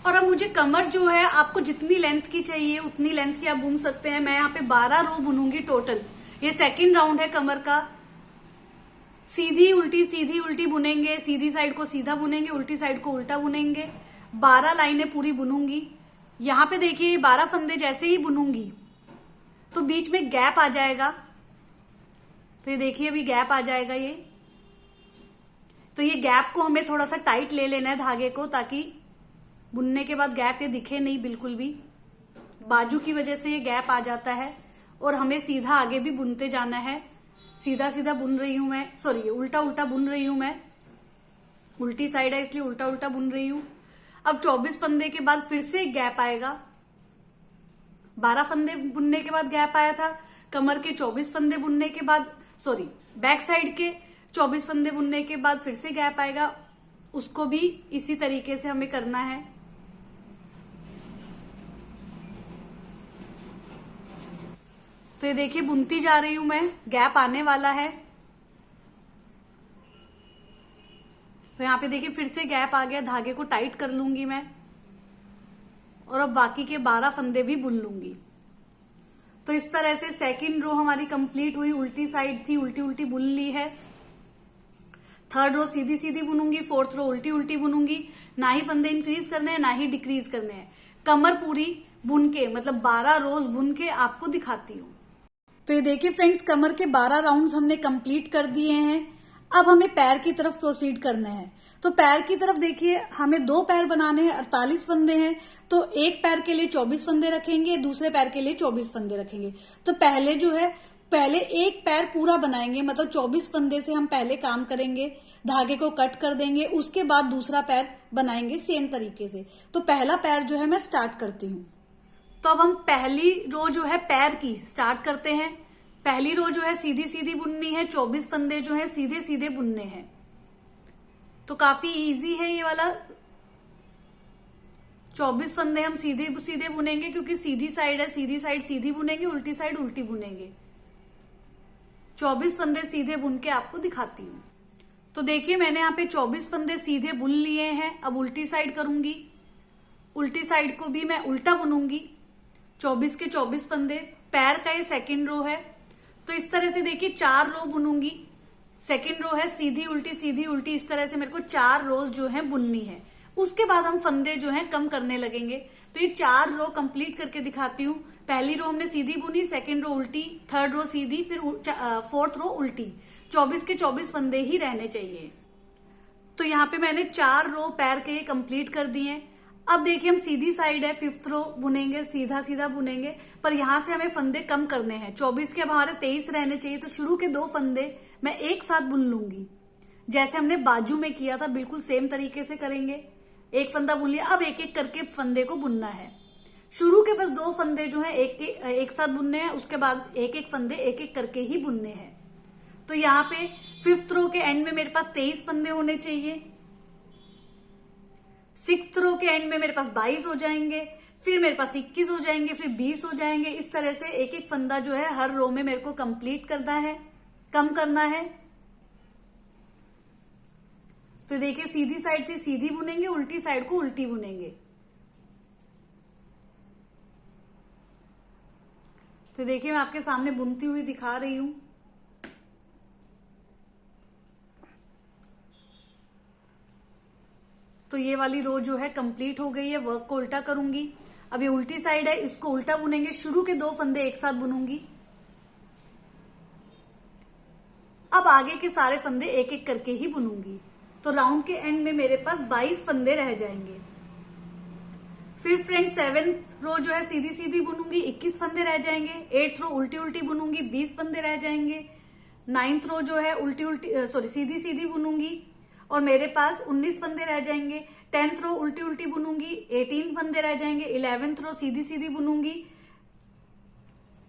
और अब मुझे कमर जो है, आपको जितनी लेंथ की चाहिए उतनी लेंथ की आप बुन सकते हैं। मैं यहाँ पे 12 रो बुनूंगी टोटल। ये सेकेंड राउंड है कमर का। सीधी उल्टी बुनेंगे। सीधी साइड को सीधा बुनेंगे, उल्टी साइड को उल्टा बुनेंगे। 12 लाइनें पूरी बुनूंगी। यहाँ पे देखिए, 12 फंदे जैसे ही बुनूंगी तो बीच में गैप आ जाएगा। तो ये देखिए, अभी गैप आ जाएगा ये। तो ये गैप को हमें थोड़ा सा टाइट ले लेना है धागे को, ताकि बुनने के बाद गैप ये दिखे नहीं बिल्कुल भी। बाजू की वजह से ये गैप आ जाता है और हमें सीधा आगे भी बुनते जाना है। सीधा सीधा बुन रही हूं मैं, सॉरी उल्टा उल्टा बुन रही हूं मैं। उल्टी साइड है इसलिए उल्टा उल्टा बुन रही हूं। अब 24 फंदे के बाद फिर से एक गैप आएगा। 12 फंदे बुनने के बाद गैप आया था। कमर के 24 फंदे बुनने के बाद, सॉरी बैक साइड के 24 फंदे बुनने के बाद फिर से गैप आएगा। उसको भी इसी तरीके से हमें करना है। तो ये देखिए, बुनती जा रही हूं मैं। गैप आने वाला है। तो यहाँ पे देखिए, फिर से गैप आ गया। धागे को टाइट कर लूंगी मैं और अब बाकी के 12 फंदे भी बुन लूंगी। तो इस तरह से सेकंड रो हमारी कंप्लीट हुई। उल्टी साइड थी, उल्टी उल्टी बुन ली है। थर्ड रो सीधी सीधी बुनूंगी। फोर्थ रो उल्टी उल्टी बुनूंगी। ना ही फंदे इंक्रीज करने हैं, ना ही डिक्रीज करने हैं। कमर पूरी बुन के, मतलब 12 रोज बुन के आपको दिखाती हूँ। तो ये देखिए फ्रेंड्स, कमर के 12 राउंड्स हमने कंप्लीट कर दिए हैं। अब हमें पैर की तरफ प्रोसीड करना है। तो पैर की तरफ देखिए, हमें 2 पैर बनाने हैं। 48 फंदे हैं। तो एक पैर के लिए 24 फंदे रखेंगे, दूसरे पैर के लिए 24 फंदे रखेंगे। तो पहले एक पैर पूरा बनाएंगे, मतलब 24 फंदे से हम पहले काम करेंगे। धागे को कट कर देंगे, उसके बाद दूसरा पैर बनाएंगे सेम तरीके से। तो पहला पैर जो है मैं स्टार्ट करती हूँ। तो अब हम पहली रो जो है पैर की स्टार्ट करते हैं। पहली रो जो है सीधी सीधी बुननी है। 24 फंदे जो है सीधे सीधे बुनने हैं। तो काफी इजी है ये वाला। 24 फंदे हम सीधे सीधे बुनेंगे, क्योंकि सीधी साइड है। सीधी साइड सीधी बुनेंगे, उल्टी साइड उल्टी बुनेंगे। 24 फंदे सीधे बुन के आपको दिखाती हूँ। तो देखिए, मैंने यहाँ पे 24 फंदे सीधे बुन लिए हैं। अब उल्टी साइड करूंगी। उल्टी साइड को भी मैं उल्टा बुनूंगी। 24 के 24 फंदे। पैर का ये सेकंड रो है। तो इस तरह से देखिए 4 रो बुनूंगी। सेकंड रो है सीधी उल्टी। इस तरह से मेरे को 4 रोज जो है बुननी है। उसके बाद हम फंदे जो है कम करने लगेंगे। तो ये 4 रो कंप्लीट करके दिखाती हूँ। पहली रो हमने सीधी बुनी, सेकंड रो उल्टी, थर्ड रो सीधी, फिर फोर्थ रो उल्टी। 24 के 24 फंदे ही रहने चाहिए। तो यहाँ पे मैंने 4 रो पैर के कंप्लीट कर दिए। अब देखिए हम सीधी साइड है, 5th रो बुनेंगे, सीधा सीधा बुनेंगे, पर यहां से हमें फंदे कम करने हैं। 24 के अब हमारे 23 रहने चाहिए, तो शुरू के 2 फंदे मैं एक साथ बुन लूंगी, जैसे हमने बाजू में किया था बिल्कुल सेम तरीके से करेंगे। एक फंदा बुन लिया, अब एक एक करके फंदे को बुनना है। शुरू के बस 2 फंदे जो है एक साथ बुनने हैं, उसके बाद एक एक फंदे एक एक करके ही बुनने हैं। तो यहाँ पे 5th रो के एंड में मेरे पास 23 फंदे होने चाहिए, 6th रो के एंड में मेरे पास 22 हो जाएंगे, फिर मेरे पास 21 हो जाएंगे, फिर 20 हो जाएंगे। इस तरह से एक एक फंदा जो है हर रो में मेरे को कंप्लीट करना है, कम करना है। तो देखिए सीधी साइड से सीधी बुनेंगे, उल्टी साइड को उल्टी बुनेंगे। तो देखिए मैं आपके सामने बुनती हुई दिखा रही हूं। तो ये वाली रो जो है कंप्लीट हो गई है। वर्क को उल्टा करूंगी। अब ये उल्टी साइड है, इसको उल्टा बुनेंगे। शुरू के 2 फंदे एक साथ बुनूंगी। अब आगे के सारे फंदे एक एक करके ही बुनूंगी। तो राउंड के एंड में मेरे पास 22 फंदे रह जाएंगे। फिर फ्रेंड 7th रो जो है सीधी सीधी बुनूंगी, 21 फंदे रह जाएंगे। 8th रो उल्टी उल्टी बुनूंगी, 20 फंदे रह जाएंगे। 9th रो जो है सीधी सीधी बुनूंगी और मेरे पास 19 फंदे रह जाएंगे। 10th रो उल्टी उल्टी बुनूंगी, 18 फंदे रह जाएंगे। 11th रो सीधी सीधी बुनूंगी,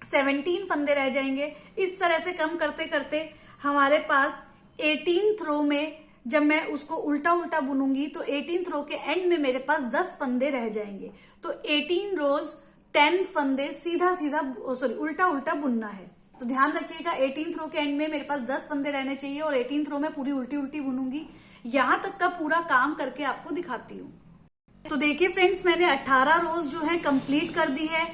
17 फंदे रह जाएंगे। इस तरह से कम करते करते हमारे पास 18th रो में जब मैं उसको उल्टा उल्टा बुनूंगी तो 18th रो के एंड में मेरे पास 10 फंदे रह जाएंगे। तो 18 रोज 10 फंदे सीधा सीधा उल्टा उल्टा बुनना है। तो ध्यान रखिएगा 18th रो के एंड में मेरे पास 10 फंदे रहने चाहिए और 18th रो में पूरी उल्टी उल्टी बुनूंगी। यहां तक का पूरा काम करके आपको दिखाती हूँ। तो देखिए फ्रेंड्स मैंने 18 रोज जो है कंप्लीट कर दी है।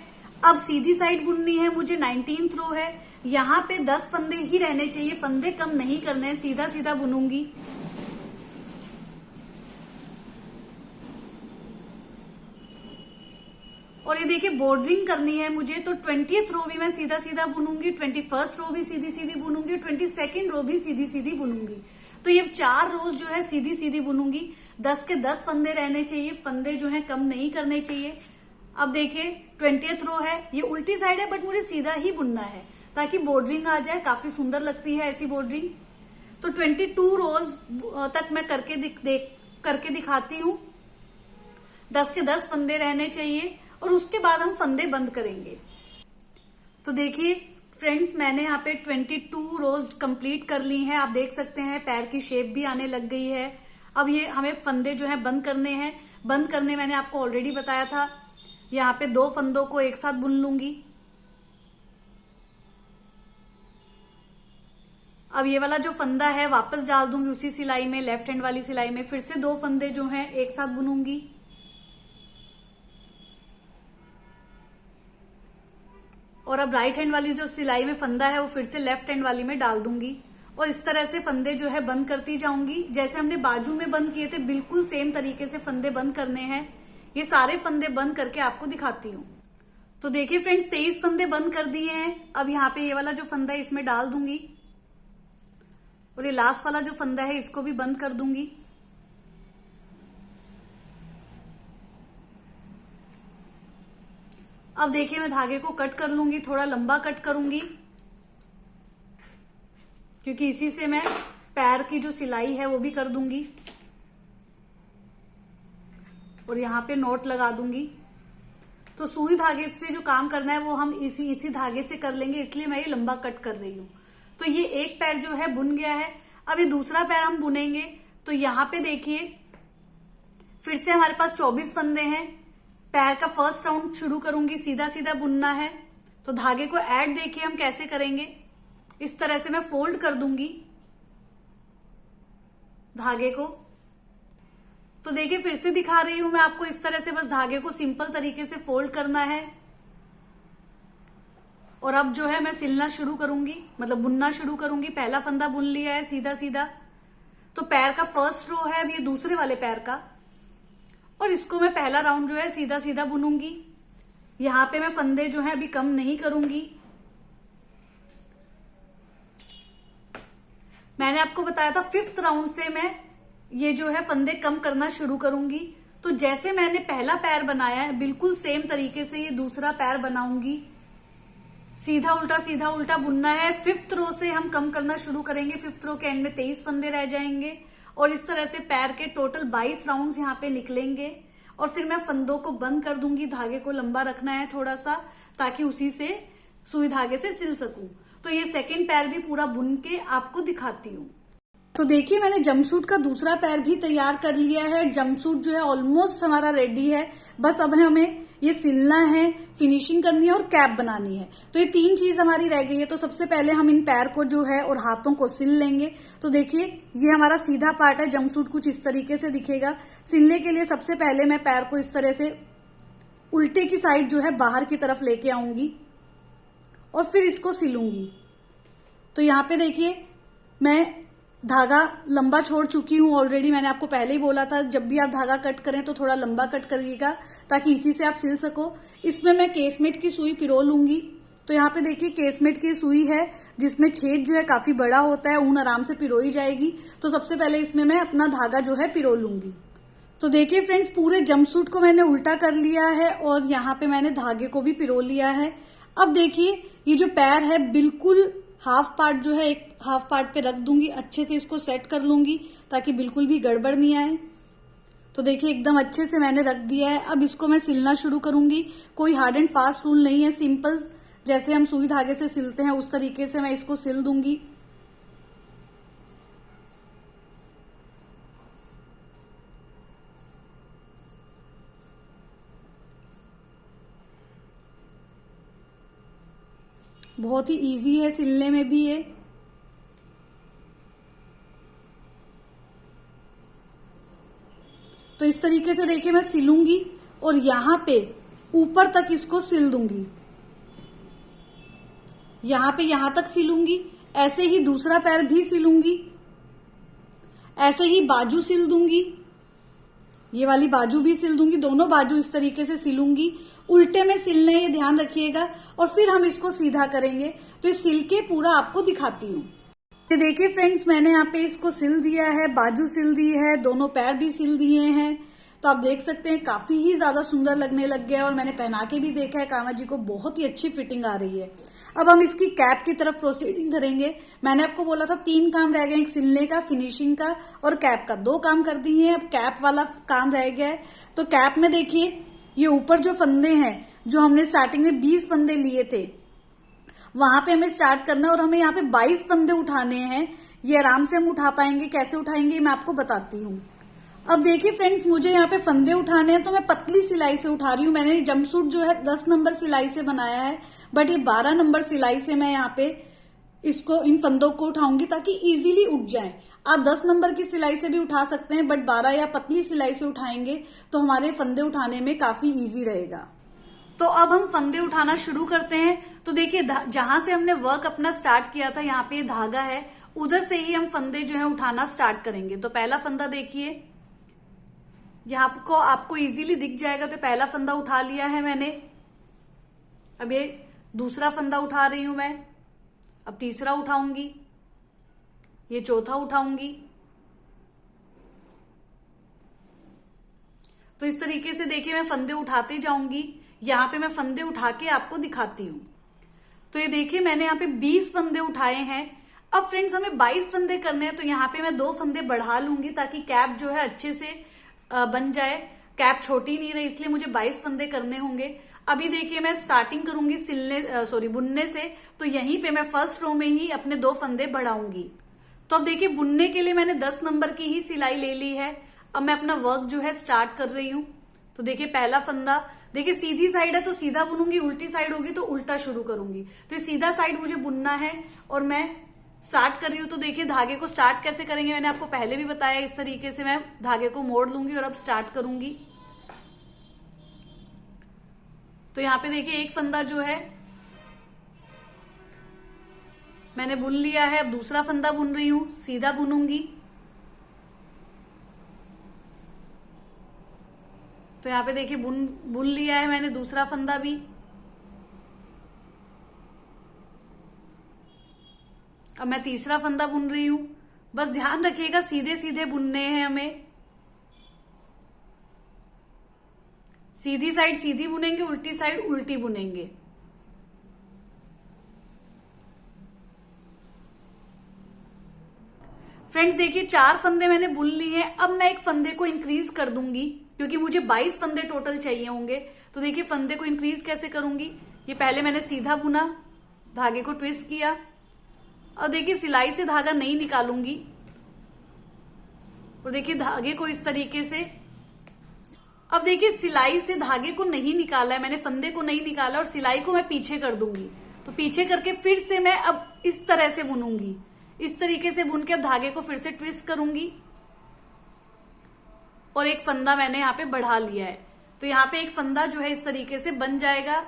अब सीधी साइड बुननी है मुझे। 19th रो है, यहाँ पे 10 फंदे ही रहने चाहिए, फंदे कम नहीं करने हैं, सीधा सीधा बुनूंगी। और ये देखिए बॉर्डरिंग करनी है मुझे, तो 20th रो भी मैं सीधा सीधा बुनूंगी, 21st रो भी सीधी सीधी बुनूंगी, 22nd रो भी सीधी सीधी बुनूंगी। तो ये 4 रोज जो है सीधी सीधी बुनूंगी। 10 के 10 फंदे रहने चाहिए, फंदे जो है कम नहीं करने चाहिए। अब देखिए 20th रो है, ये उल्टी साइड है बट मुझे सीधा ही बुनना है ताकि बॉर्डरिंग आ जाए, काफी सुंदर लगती है ऐसी बॉर्डरिंग। तो 22 रोज तक मैं करके दिखाती हूँ। 10 के 10 फंदे रहने चाहिए और उसके बाद हम फंदे बंद करेंगे। तो देखिए फ्रेंड्स मैंने यहाँ पे 22 रोज कंप्लीट कर ली हैं। आप देख सकते हैं पैर की शेप भी आने लग गई है। अब ये हमें फंदे जो है बंद करने हैं। बंद करने मैंने आपको ऑलरेडी बताया था। यहाँ पे 2 फंदों को एक साथ बुन लूंगी। अब ये वाला जो फंदा है वापस डाल दूंगी उसी सिलाई में, लेफ्ट हैंड वाली सिलाई में। फिर से 2 फंदे जो हैं एक साथ बुनूंगी। और अब राइट हैंड वाली जो सिलाई में फंदा है वो फिर से लेफ्ट हैंड वाली में डाल दूंगी और इस तरह से फंदे जो है बंद करती जाऊंगी। जैसे हमने बाजू में बंद किए थे बिल्कुल सेम तरीके से फंदे बंद करने हैं। ये सारे फंदे बंद करके आपको दिखाती हूँ। तो देखिए फ्रेंड्स 23 फंदे बंद कर दिए हैं। अब यहाँ पे ये वाला जो फंदा है इसमें डाल दूंगी और ये लास्ट वाला जो फंदा है इसको भी बंद कर दूंगी। अब देखिए मैं धागे को कट कर लूंगी, थोड़ा लंबा कट करूंगी क्योंकि इसी से मैं पैर की जो सिलाई है वो भी कर दूंगी और यहाँ पे नोट लगा दूंगी। तो सुई धागे से जो काम करना है वो हम इसी धागे से कर लेंगे, इसलिए मैं ये लंबा कट कर रही हूँ। तो ये एक पैर जो है बुन गया है। अब ये दूसरा पैर हम बुनेंगे। तो यहाँ पे देखिए फिर से हमारे पास 24 फंदे हैं। पैर का फर्स्ट राउंड शुरू करूंगी, सीधा सीधा बुनना है। तो धागे को ऐड देखिए हम कैसे करेंगे। इस तरह से मैं फोल्ड कर दूंगी धागे को। तो देखिए फिर से दिखा रही हूं मैं आपको, इस तरह से बस धागे को सिंपल तरीके से फोल्ड करना है। और अब जो है मैं सिलना शुरू करूंगी, मतलब बुनना शुरू करूंगी। पहला फंदा बुन लिया है सीधा सीधा। तो पैर का फर्स्ट रो है अब ये दूसरे वाले पैर का, और इसको मैं पहला राउंड जो है सीधा सीधा बुनूंगी। यहां पे मैं फंदे जो है अभी कम नहीं करूंगी। मैंने आपको बताया था 5th राउंड से मैं ये जो है फंदे कम करना शुरू करूंगी। तो जैसे मैंने पहला पैर बनाया है बिल्कुल सेम तरीके से ये दूसरा पैर बनाऊंगी। सीधा उल्टा बुनना है। 5th रो से हम कम करना शुरू करेंगे। 5th रो के एंड में 23 फंदे रह जाएंगे और इस तरह से पैर के टोटल 22 राउंड्स यहाँ पे निकलेंगे। और फिर मैं फंदों को बंद कर दूंगी। धागे को लंबा रखना है थोड़ा सा, ताकि उसी से सुई धागे से सिल सकूं। तो ये सेकंड पैर भी पूरा बुन के आपको दिखाती हूँ। तो देखिए मैंने जंपसूट का दूसरा पैर भी तैयार कर लिया है। जंपसूट जो है ऑलमोस्ट हमारा रेडी है। बस अब हमें ये सिलना है, फिनिशिंग करनी है और कैप बनानी है। तो ये 3 चीज हमारी रह गई है। तो सबसे पहले हम इन पैर को जो है और हाथों को सिल लेंगे। तो देखिए ये हमारा सीधा पार्ट है। जंपसूट कुछ इस तरीके से दिखेगा। सिलने के लिए सबसे पहले मैं पैर को इस तरह से उल्टे की साइड जो है बाहर की तरफ लेके आऊंगी और फिर इसको सिलूंगी। तो यहाँ पे देखिए मैं धागा लंबा छोड़ चुकी हूँ ऑलरेडी। मैंने आपको पहले ही बोला था जब भी आप धागा कट करें तो थोड़ा लंबा कट करिएगा, ताकि इसी से आप सिल सको। इसमें मैं केसमेट की सुई पिरो लूंगी। तो यहाँ पे देखिए केसमेट की सुई है जिसमें छेद जो है काफी बड़ा होता है। ऊन आराम से पिरोई जाएगी। तो सबसे पहले इसमें मैं अपना धागा जो है पिरो लूंगी। तो देखिए फ्रेंड्स पूरे जंपसूट को मैंने उल्टा कर लिया है और यहाँ पे मैंने धागे को भी पिरो लिया है। अब देखिए ये जो पैर है बिल्कुल हाफ पार्ट जो है एक हाफ पार्ट पे रख दूंगी। अच्छे से इसको सेट कर लूंगी ताकि बिल्कुल भी गड़बड़ नहीं आए। तो देखिए एकदम अच्छे से मैंने रख दिया है। अब इसको मैं सिलना शुरू करूंगी। कोई हार्ड एंड फास्ट रूल नहीं है, सिंपल जैसे हम सुई धागे से सिलते हैं उस तरीके से मैं इसको सिल दूंगी। बहुत ही इजी है सिलने में भी ये। तो इस तरीके से देखिए मैं सिलूंगी और यहां पे ऊपर तक इसको सिल दूंगी। यहां तक सिलूंगी। ऐसे ही दूसरा पैर भी सिलूंगी। ऐसे ही बाजू सिल दूंगी। ये वाली बाजू भी सिल दूंगी। दोनों बाजू इस तरीके से सिलूंगी। उल्टे में सिलना है ये ध्यान रखिएगा। और फिर हम इसको सीधा करेंगे। तो इस सिल के पूरा आपको दिखाती हूँ। ये देखिए फ्रेंड्स मैंने यहाँ पे इसको सिल दिया है, बाजू सिल दी है, दोनों पैर भी सिल दिए हैं। तो आप देख सकते हैं काफी ही ज्यादा सुंदर लगने लग गया है। और मैंने पहना के भी देखा है कान्हा जी को, बहुत ही अच्छी फिटिंग आ रही है। अब हम इसकी कैप की तरफ प्रोसीडिंग करेंगे। मैंने आपको बोला था 3 काम रह गए, एक सिलने का, फिनिशिंग का और कैप का। 2 काम कर दिए हैं, अब कैप वाला काम रह गया है। तो कैप में देखिए ये ऊपर जो फंदे हैं जो हमने स्टार्टिंग में 20 फंदे लिए थे वहां पे हमें स्टार्ट करना है और हमें यहाँ पे 22 फंदे उठाने हैं। ये आराम से हम उठा पाएंगे। कैसे उठाएंगे मैं आपको बताती हूँ। अब देखिए फ्रेंड्स मुझे यहाँ पे फंदे उठाने हैं तो मैं पतली सिलाई से उठा रही हूँ। मैंने जंपसूट जो है 10 नंबर सिलाई से बनाया है, बट ये 12 नंबर सिलाई से मैं यहाँ पे इसको इन फंदों को उठाऊंगी ताकि इजीली उठ जाए। आप 10 नंबर की सिलाई से भी उठा सकते हैं, बट 12 या पतली सिलाई से उठाएंगे तो हमारे फंदे उठाने में काफी इजी रहेगा। तो अब हम फंदे उठाना शुरू करते हैं। तो देखिए जहां से हमने वर्क अपना स्टार्ट किया था यहाँ पे धागा है, उधर से ही हम फंदे जो है उठाना स्टार्ट करेंगे। तो पहला फंदा देखिए यहाँ को आपको इजीली दिख जाएगा। तो पहला फंदा उठा लिया है मैंने। अब ये दूसरा फंदा उठा रही हूं मैं। अब तीसरा उठाऊंगी, ये चौथा उठाऊंगी। तो इस तरीके से देखिए मैं फंदे उठाते जाऊंगी। यहाँ पे मैं फंदे उठा के आपको दिखाती हूँ। तो ये देखिए मैंने यहाँ पे 20 फंदे उठाए हैं। अब फ्रेंड्स हमें 22 फंदे करने हैं। तो यहाँ पे मैं 2 फंदे बढ़ा लूंगी ताकि कैप जो है अच्छे से बन जाए। कैप छोटी नहीं रही इसलिए मुझे 22 फंदे करने होंगे। अभी देखिए मैं स्टार्टिंग करूंगी बुनने से। तो यहीं पे मैं फर्स्ट रो में ही अपने 2 फंदे बढ़ाऊंगी। तो अब देखिए बुनने के लिए मैंने 10 नंबर की ही सिलाई ले ली है। अब मैं अपना वर्क जो है स्टार्ट कर रही हूं। तो देखिए पहला फंदा, देखिए सीधी साइड है तो सीधा बुनूंगी, उल्टी साइड होगी तो उल्टा शुरू करूंगी। तो सीधा साइड मुझे बुनना है और मैं स्टार्ट कर रही हूं। तो देखिए धागे को स्टार्ट कैसे करेंगे मैंने आपको पहले भी बताया। इस तरीके से मैं धागे को मोड़ लूंगी और अब स्टार्ट करूंगी। तो यहाँ पे देखिए एक फंदा जो है मैंने बुन लिया है। अब दूसरा फंदा बुन रही हूं, सीधा बुनूंगी। तो यहाँ पे देखिए बुन लिया है मैंने दूसरा फंदा भी। अब मैं तीसरा फंदा बुन रही हूं। बस ध्यान रखिएगा सीधे सीधे बुनने हैं हमें। सीधी साइड सीधी बुनेंगे, उल्टी साइड उल्टी बुनेंगे। फ्रेंड्स देखिए 4 फंदे मैंने बुन लिए हैं। अब मैं एक फंदे को इंक्रीज कर दूंगी क्योंकि मुझे 22 फंदे टोटल चाहिए होंगे। तो देखिए फंदे को इंक्रीज कैसे करूंगी। ये पहले मैंने सीधा बुना, धागे को ट्विस्ट किया और देखिए सिलाई से धागा नहीं निकालूंगी। और देखिए धागे को इस तरीके से, अब देखिए सिलाई से धागे को नहीं निकाला है मैंने, फंदे को नहीं निकाला और सिलाई को मैं पीछे कर दूंगी। तो पीछे करके फिर से मैं अब इस तरह से बुनूंगी। इस तरीके से बुन के अब धागे को फिर से ट्विस्ट करूंगी और एक फंदा मैंने यहाँ पे बढ़ा लिया है। तो यहाँ पे एक फंदा जो है इस तरीके से बन जाएगा।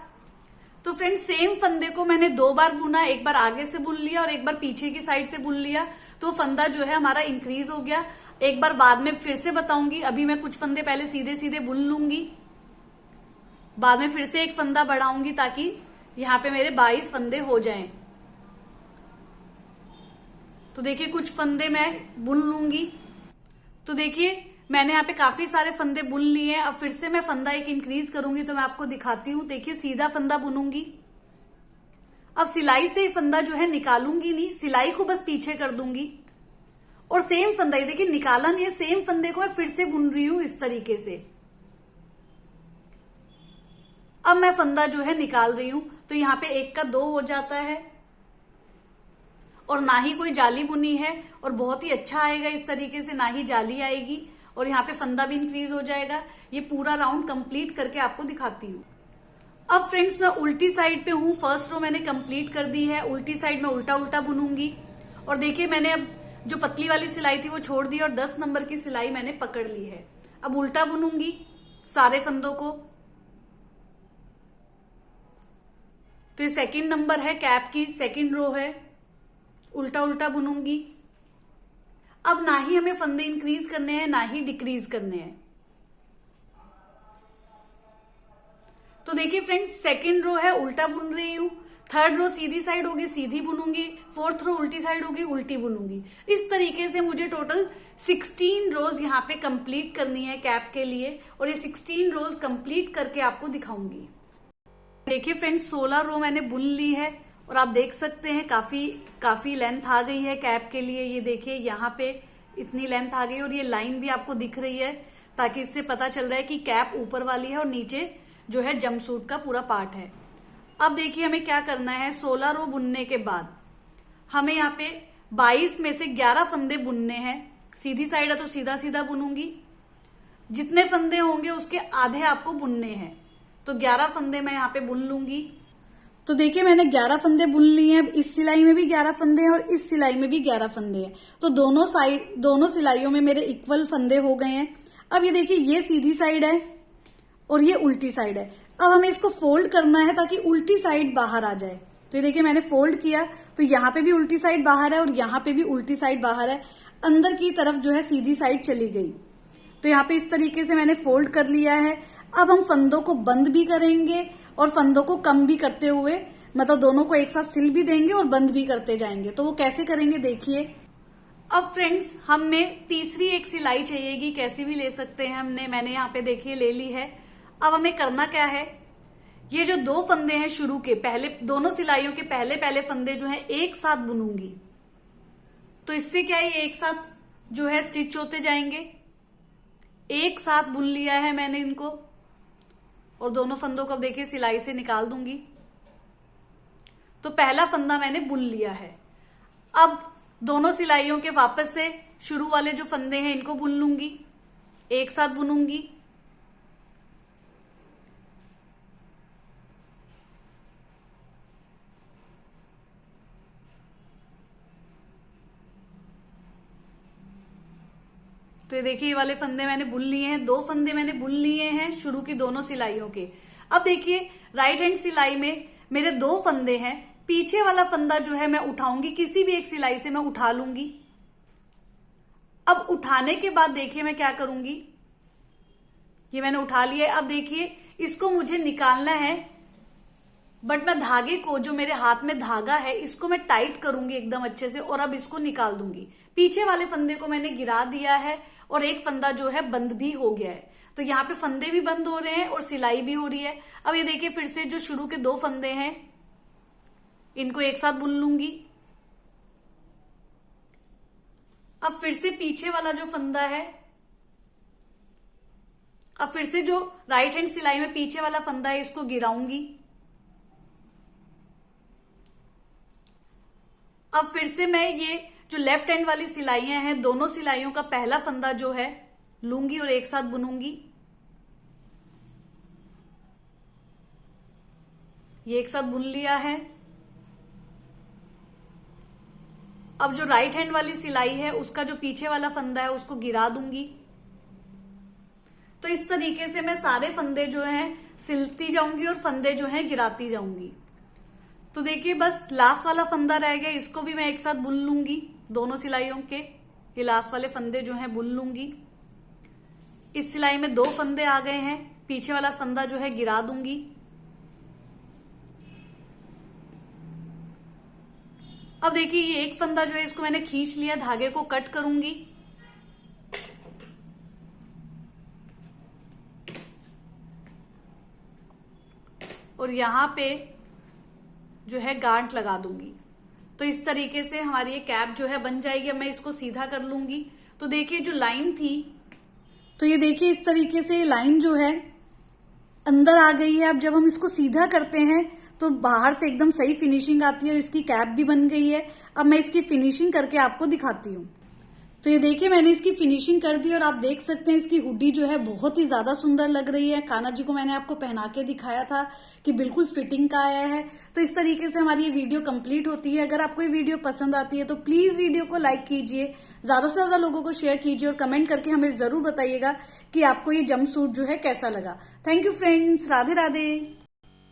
तो फ्रेंड्स सेम फंदे को मैंने 2 बार बुना, एक बार आगे से बुन लिया और एक बार पीछे की साइड से बुन लिया। तो फंदा जो है हमारा इंक्रीज हो गया। एक बार बाद में फिर से बताऊंगी। अभी मैं कुछ फंदे पहले सीधे सीधे बुन लूंगी, बाद में फिर से एक फंदा बढ़ाऊंगी ताकि यहाँ पे मेरे 22 फंदे हो जाएं। तो देखिए कुछ फंदे मैं बुन लूंगी। तो देखिए मैंने यहाँ पे काफी सारे फंदे बुन लिए हैं। अब फिर से मैं फंदा एक इंक्रीज करूंगी तो मैं आपको दिखाती हूँ। देखिए सीधा फंदा बुनूंगी। अब सिलाई से फंदा जो है निकालूंगी नहीं, सिलाई को बस पीछे कर दूंगी और सेम फंदा, ये देखिए निकाला नहीं है, सेम फंदे को मैं फिर से बुन रही हूं इस तरीके से। अब मैं फंदा जो है निकाल रही हूं तो यहाँ पे 1 का 2 हो जाता है और ना ही कोई जाली बुनी है और बहुत ही अच्छा आएगा इस तरीके से, ना ही जाली आएगी और यहाँ पे फंदा भी इंक्रीज हो जाएगा। ये पूरा राउंड कंप्लीट करके आपको दिखाती हूँ। अब फ्रेंड्स मैं उल्टी साइड पे हूँ। फर्स्ट रो मैंने कंप्लीट कर दी है। उल्टी साइड में उल्टा उल्टा बुनूंगी और देखिए मैंने अब जो पतली वाली सिलाई थी वो छोड़ दी और 10 नंबर की सिलाई मैंने पकड़ ली है। अब उल्टा बुनूंगी सारे फंदों को। तो ये 2nd नंबर है, कैप की 2nd रो है। उल्टा उल्टा बुनूंगी। अब ना ही हमें फंदे इंक्रीज करने हैं ना ही डिक्रीज करने हैं। तो देखिए फ्रेंड्स 2nd रो है, उल्टा बुन रही हूं। 3rd रो सीधी साइड होगी, सीधी बुनूंगी। 4th रो उल्टी साइड होगी, उल्टी बुनूंगी। इस तरीके से मुझे टोटल 16 रोज यहाँ पे कंप्लीट करनी है कैप के लिए और ये 16 रोज कंप्लीट करके आपको दिखाऊंगी। देखिए फ्रेंड्स 16 रो मैंने बुन ली है और आप देख सकते हैं काफी लेंथ आ गई है कैप के लिए। ये देखिए यहाँ पे इतनी लेंथ आ गई और ये लाइन भी आपको दिख रही है ताकि इससे पता चल रहा है कि कैप ऊपर वाली है और नीचे जो है जंपसूट का पूरा पार्ट है। अब देखिए हमें क्या करना है। 16 रो बुनने के बाद हमें यहाँ पे 22 में से 11 फंदे बुनने हैं। सीधी साइड है तो सीधा सीधा बुनूंगी। जितने फंदे होंगे उसके आधे आपको बुनने हैं। तो 11 फंदे मैं यहाँ पे बुन लूंगी। तो देखिए मैंने 11 फंदे बुन लिए हैं। अब इस सिलाई में भी 11 फंदे हैं और इस सिलाई में भी 11 फंदे हैं। तो दोनों सिलाइयों में मेरे इक्वल फंदे हो गए हैं। अब ये देखिए ये सीधी साइड है और ये उल्टी साइड है। अब हमें इसको फोल्ड करना है ताकि उल्टी साइड बाहर आ जाए। तो ये देखिए मैंने फोल्ड किया तो यहाँ पे भी उल्टी साइड बाहर है और यहाँ पे भी उल्टी साइड बाहर है। अंदर की तरफ जो है सीधी साइड चली गई। तो यहाँ पे इस तरीके से मैंने फोल्ड कर लिया है। अब हम फंदों को बंद भी करेंगे और फंदों को कम भी करते हुए, मतलब दोनों को एक साथ सिल भी देंगे और बंद भी करते जाएंगे। तो वो कैसे करेंगे देखिए। अब फ्रेंड्स हमें तीसरी एक सिलाई चाहिएगी, कैसी भी ले सकते हैं मैंने यहाँ पे देखिए ले ली है। अब हमें करना क्या है, ये जो 2 फंदे हैं शुरू के पहले, दोनों सिलाइयों के पहले फंदे जो हैं एक साथ बुनूंगी। तो इससे क्या है, ये एक साथ जो है स्टिच होते जाएंगे। एक साथ बुन लिया है मैंने इनको और दोनों फंदों को अब देखिए सिलाई से निकाल दूंगी। तो पहला फंदा मैंने बुन लिया है। अब दोनों सिलाइयों के वापस से शुरू वाले जो फंदे हैं इनको बुन लूंगी, एक साथ बुनूंगी। तो ये देखिए ये वाले फंदे मैंने बुन लिए हैं। 2 फंदे मैंने बुन लिए हैं शुरू की दोनों सिलाइयों के। अब देखिए राइट हैंड सिलाई में मेरे 2 फंदे हैं। पीछे वाला फंदा जो है मैं उठाऊंगी, किसी भी एक सिलाई से मैं उठा लूंगी। अब उठाने के बाद देखिए मैं क्या करूंगी, ये मैंने उठा लिया है। अब देखिए इसको मुझे निकालना है, बट मैं धागे को, जो मेरे हाथ में धागा है, इसको मैं टाइट करूंगी एकदम अच्छे से और अब इसको निकाल दूंगी। पीछे वाले फंदे को मैंने गिरा दिया है और एक फंदा जो है बंद भी हो गया है। तो यहाँ पे फंदे भी बंद हो रहे हैं और सिलाई भी हो रही है। अब ये देखिए फिर से जो शुरू के 2 फंदे हैं इनको एक साथ बुन लूंगी। अब फिर से पीछे वाला जो फंदा है, अब फिर से जो राइट हैंड सिलाई में पीछे वाला फंदा है इसको गिराऊंगी। अब फिर से मैं ये जो लेफ्ट हैंड वाली सिलाइयां हैं, दोनों सिलाइयों का पहला फंदा जो है लूंगी और एक साथ बुनूंगी। ये एक साथ बुन लिया है। अब जो राइट हैंड वाली सिलाई है उसका जो पीछे वाला फंदा है उसको गिरा दूंगी। तो इस तरीके से मैं सारे फंदे जो हैं सिलती जाऊंगी और फंदे जो हैं गिराती जाऊंगी। तो देखिए बस लास्ट वाला फंदा रह गया, इसको भी मैं एक साथ बुन लूंगी। दोनों सिलाइयों के ये लास्ट वाले फंदे जो हैं बुन लूंगी। इस सिलाई में 2 फंदे आ गए हैं, पीछे वाला फंदा जो है गिरा दूंगी। अब देखिए ये एक फंदा जो है इसको मैंने खींच लिया, धागे को कट करूंगी। और यहां पे जो है गांठ लगा दूंगी। तो इस तरीके से हमारी ये कैप जो है बन जाएगी। अब मैं इसको सीधा कर लूंगी। तो देखिए जो लाइन थी, तो ये देखिए इस तरीके से लाइन जो है अंदर आ गई है। अब जब हम इसको सीधा करते हैं तो बाहर से एकदम सही फिनिशिंग आती है और इसकी कैप भी बन गई है। अब मैं इसकी फिनिशिंग करके आपको दिखाती हूँ। तो ये देखिए मैंने इसकी फिनिशिंग कर दी और आप देख सकते हैं इसकी हुडी जो है बहुत ही ज्यादा सुंदर लग रही है। कान्हा जी को मैंने आपको पहना के दिखाया था कि बिल्कुल फिटिंग का आया है। तो इस तरीके से हमारी ये वीडियो कंप्लीट होती है। अगर आपको ये वीडियो पसंद आती है तो प्लीज वीडियो को लाइक कीजिए, ज्यादा से ज्यादा लोगों को शेयर कीजिए और कमेंट करके हमें जरूर बताइएगा कि आपको ये जंप सूट जो है कैसा लगा। Thank you friends, Radhe Radhe.